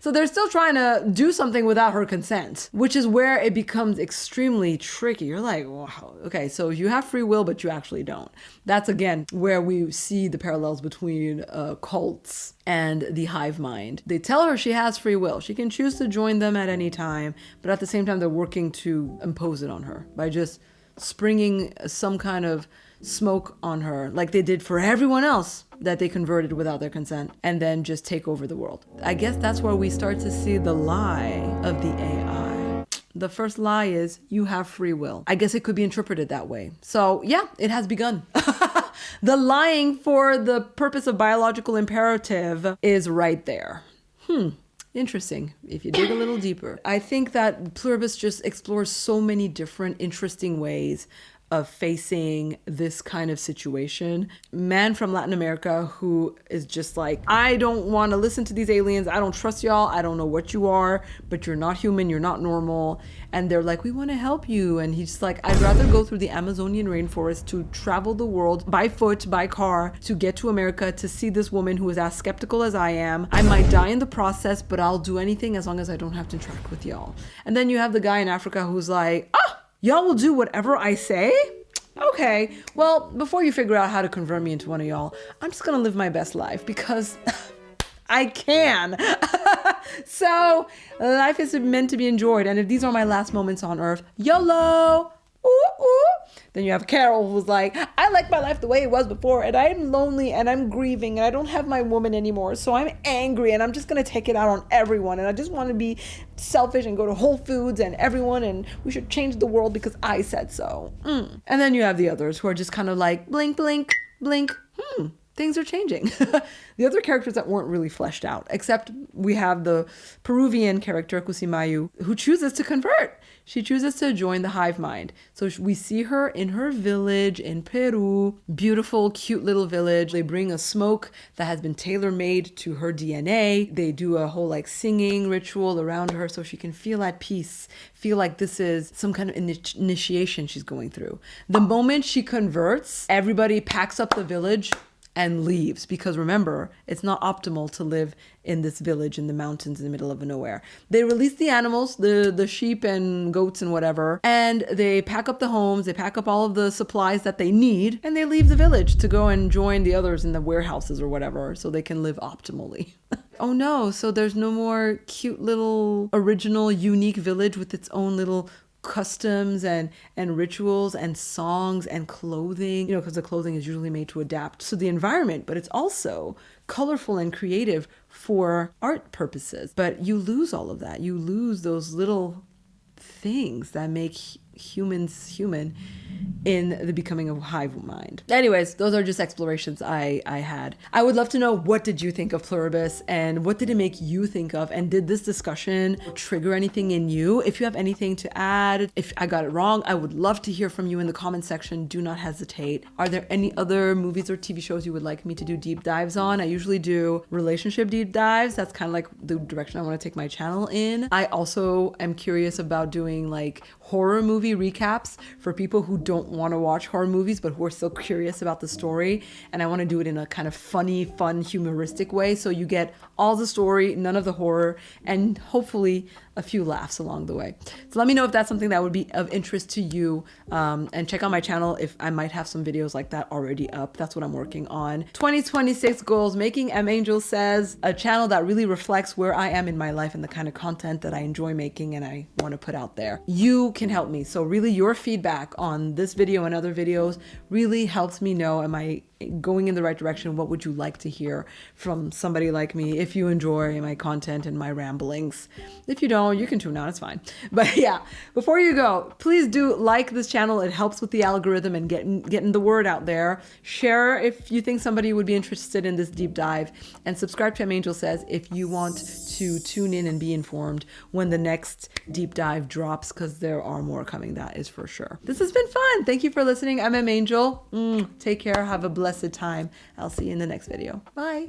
So they're still trying to do something without her consent, which is where it becomes extremely tricky. You're like, wow, okay, so you have free will, but you actually don't. That's, again, where we see the parallels between cults and the hive mind. They tell her she has free will. She can choose to join them at any time, but at the same time, they're working to impose it on her by just springing some kind of smoke on her like they did for everyone else that they converted without their consent, and then just take over the world. I guess that's where we start to see the lie of the AI. The first lie is you have free will. I guess it could be interpreted that way. So yeah, it has begun. The lying for the purpose of biological imperative is right there. Interesting, if you dig a little deeper. I think that Pluribus just explores so many different interesting ways of facing this kind of situation. Man from Latin America who is just like, I don't want to listen to these aliens. I don't trust y'all. I don't know what you are, but you're not human. You're not normal. And they're like, we want to help you. And he's just like, I'd rather go through the Amazonian rainforest to travel the world by foot, by car, to get to America, to see this woman who is as skeptical as I am. I might die in the process, but I'll do anything as long as I don't have to interact with y'all. And then you have the guy in Africa who's like, y'all will do whatever I say? Okay, well, before you figure out how to convert me into one of y'all, I'm just gonna live my best life because I can. So life is meant to be enjoyed. And if these are my last moments on Earth, YOLO! Ooh, ooh. Then you have Carol who's like, I like my life the way it was before, and I'm lonely and I'm grieving and I don't have my woman anymore, so I'm angry and I'm just gonna take it out on everyone, and I just want to be selfish and go to Whole Foods and everyone, and we should change the world because I said so. And then you have the others who are just kind of like blink, blink, blink. Things are changing. The other characters that weren't really fleshed out, except we have the Peruvian character, Kusimayu, who chooses to convert. She chooses to join the hive mind. So we see her in her village in Peru, beautiful, cute little village. They bring a smoke that has been tailor-made to her DNA. They do a whole like singing ritual around her so she can feel at peace, feel like this is some kind of initiation she's going through. The moment she converts, everybody packs up the village and leaves, because remember, it's not optimal to live in this village in the mountains in the middle of nowhere. They release the animals, the sheep and goats and whatever, and they pack up the homes, they pack up all of the supplies that they need, and they leave the village to go and join the others in the warehouses or whatever so they can live optimally. Oh no, so there's no more cute little original unique village with its own little customs and rituals and songs and clothing, because the clothing is usually made to adapt to the environment, but it's also colorful and creative for art purposes. But you lose all of that. You lose those little things that make humans human in the becoming of hive mind. Anyways, those are just explorations I had. I would love to know, what did you think of Pluribus, and what did it make you think of, and did this discussion trigger anything in you? If you have anything to add, if I got it wrong, I would love to hear from you in the comment section. Do not hesitate. Are there any other movies or TV shows you would like me to do deep dives on? I usually do relationship deep dives. That's kind of like the direction I want to take my channel in. I also am curious about doing like horror movie recaps for people who don't want to watch horror movies but who are still curious about the story, and I want to do it in a kind of funny, fun, humoristic way, so you get all the story, none of the horror, and hopefully a few laughs along the way. So let me know if that's something that would be of interest to you, and check out my channel if I might have some videos like that already up. That's what I'm working on. 2026 goals, making M Angel Says, a channel that really reflects where I am in my life and the kind of content that I enjoy making and I want to put out there. You can help me. So really your feedback on this video and other videos really helps me know, am I going in the right direction? What would you like to hear from somebody like me if you enjoy my content and my ramblings? If you don't, you can tune out, it's fine. But yeah, before you go, please do like this channel. It helps with the algorithm and getting the word out there. Share if you think somebody would be interested in this deep dive, and subscribe to M Angel Says if you want to tune in and be informed when the next deep dive drops, because there are more coming, that is for sure. This has been fun. Thank you for listening. I'm M Angel. Take care. Have a blessed time. I'll see you in the next video. Bye.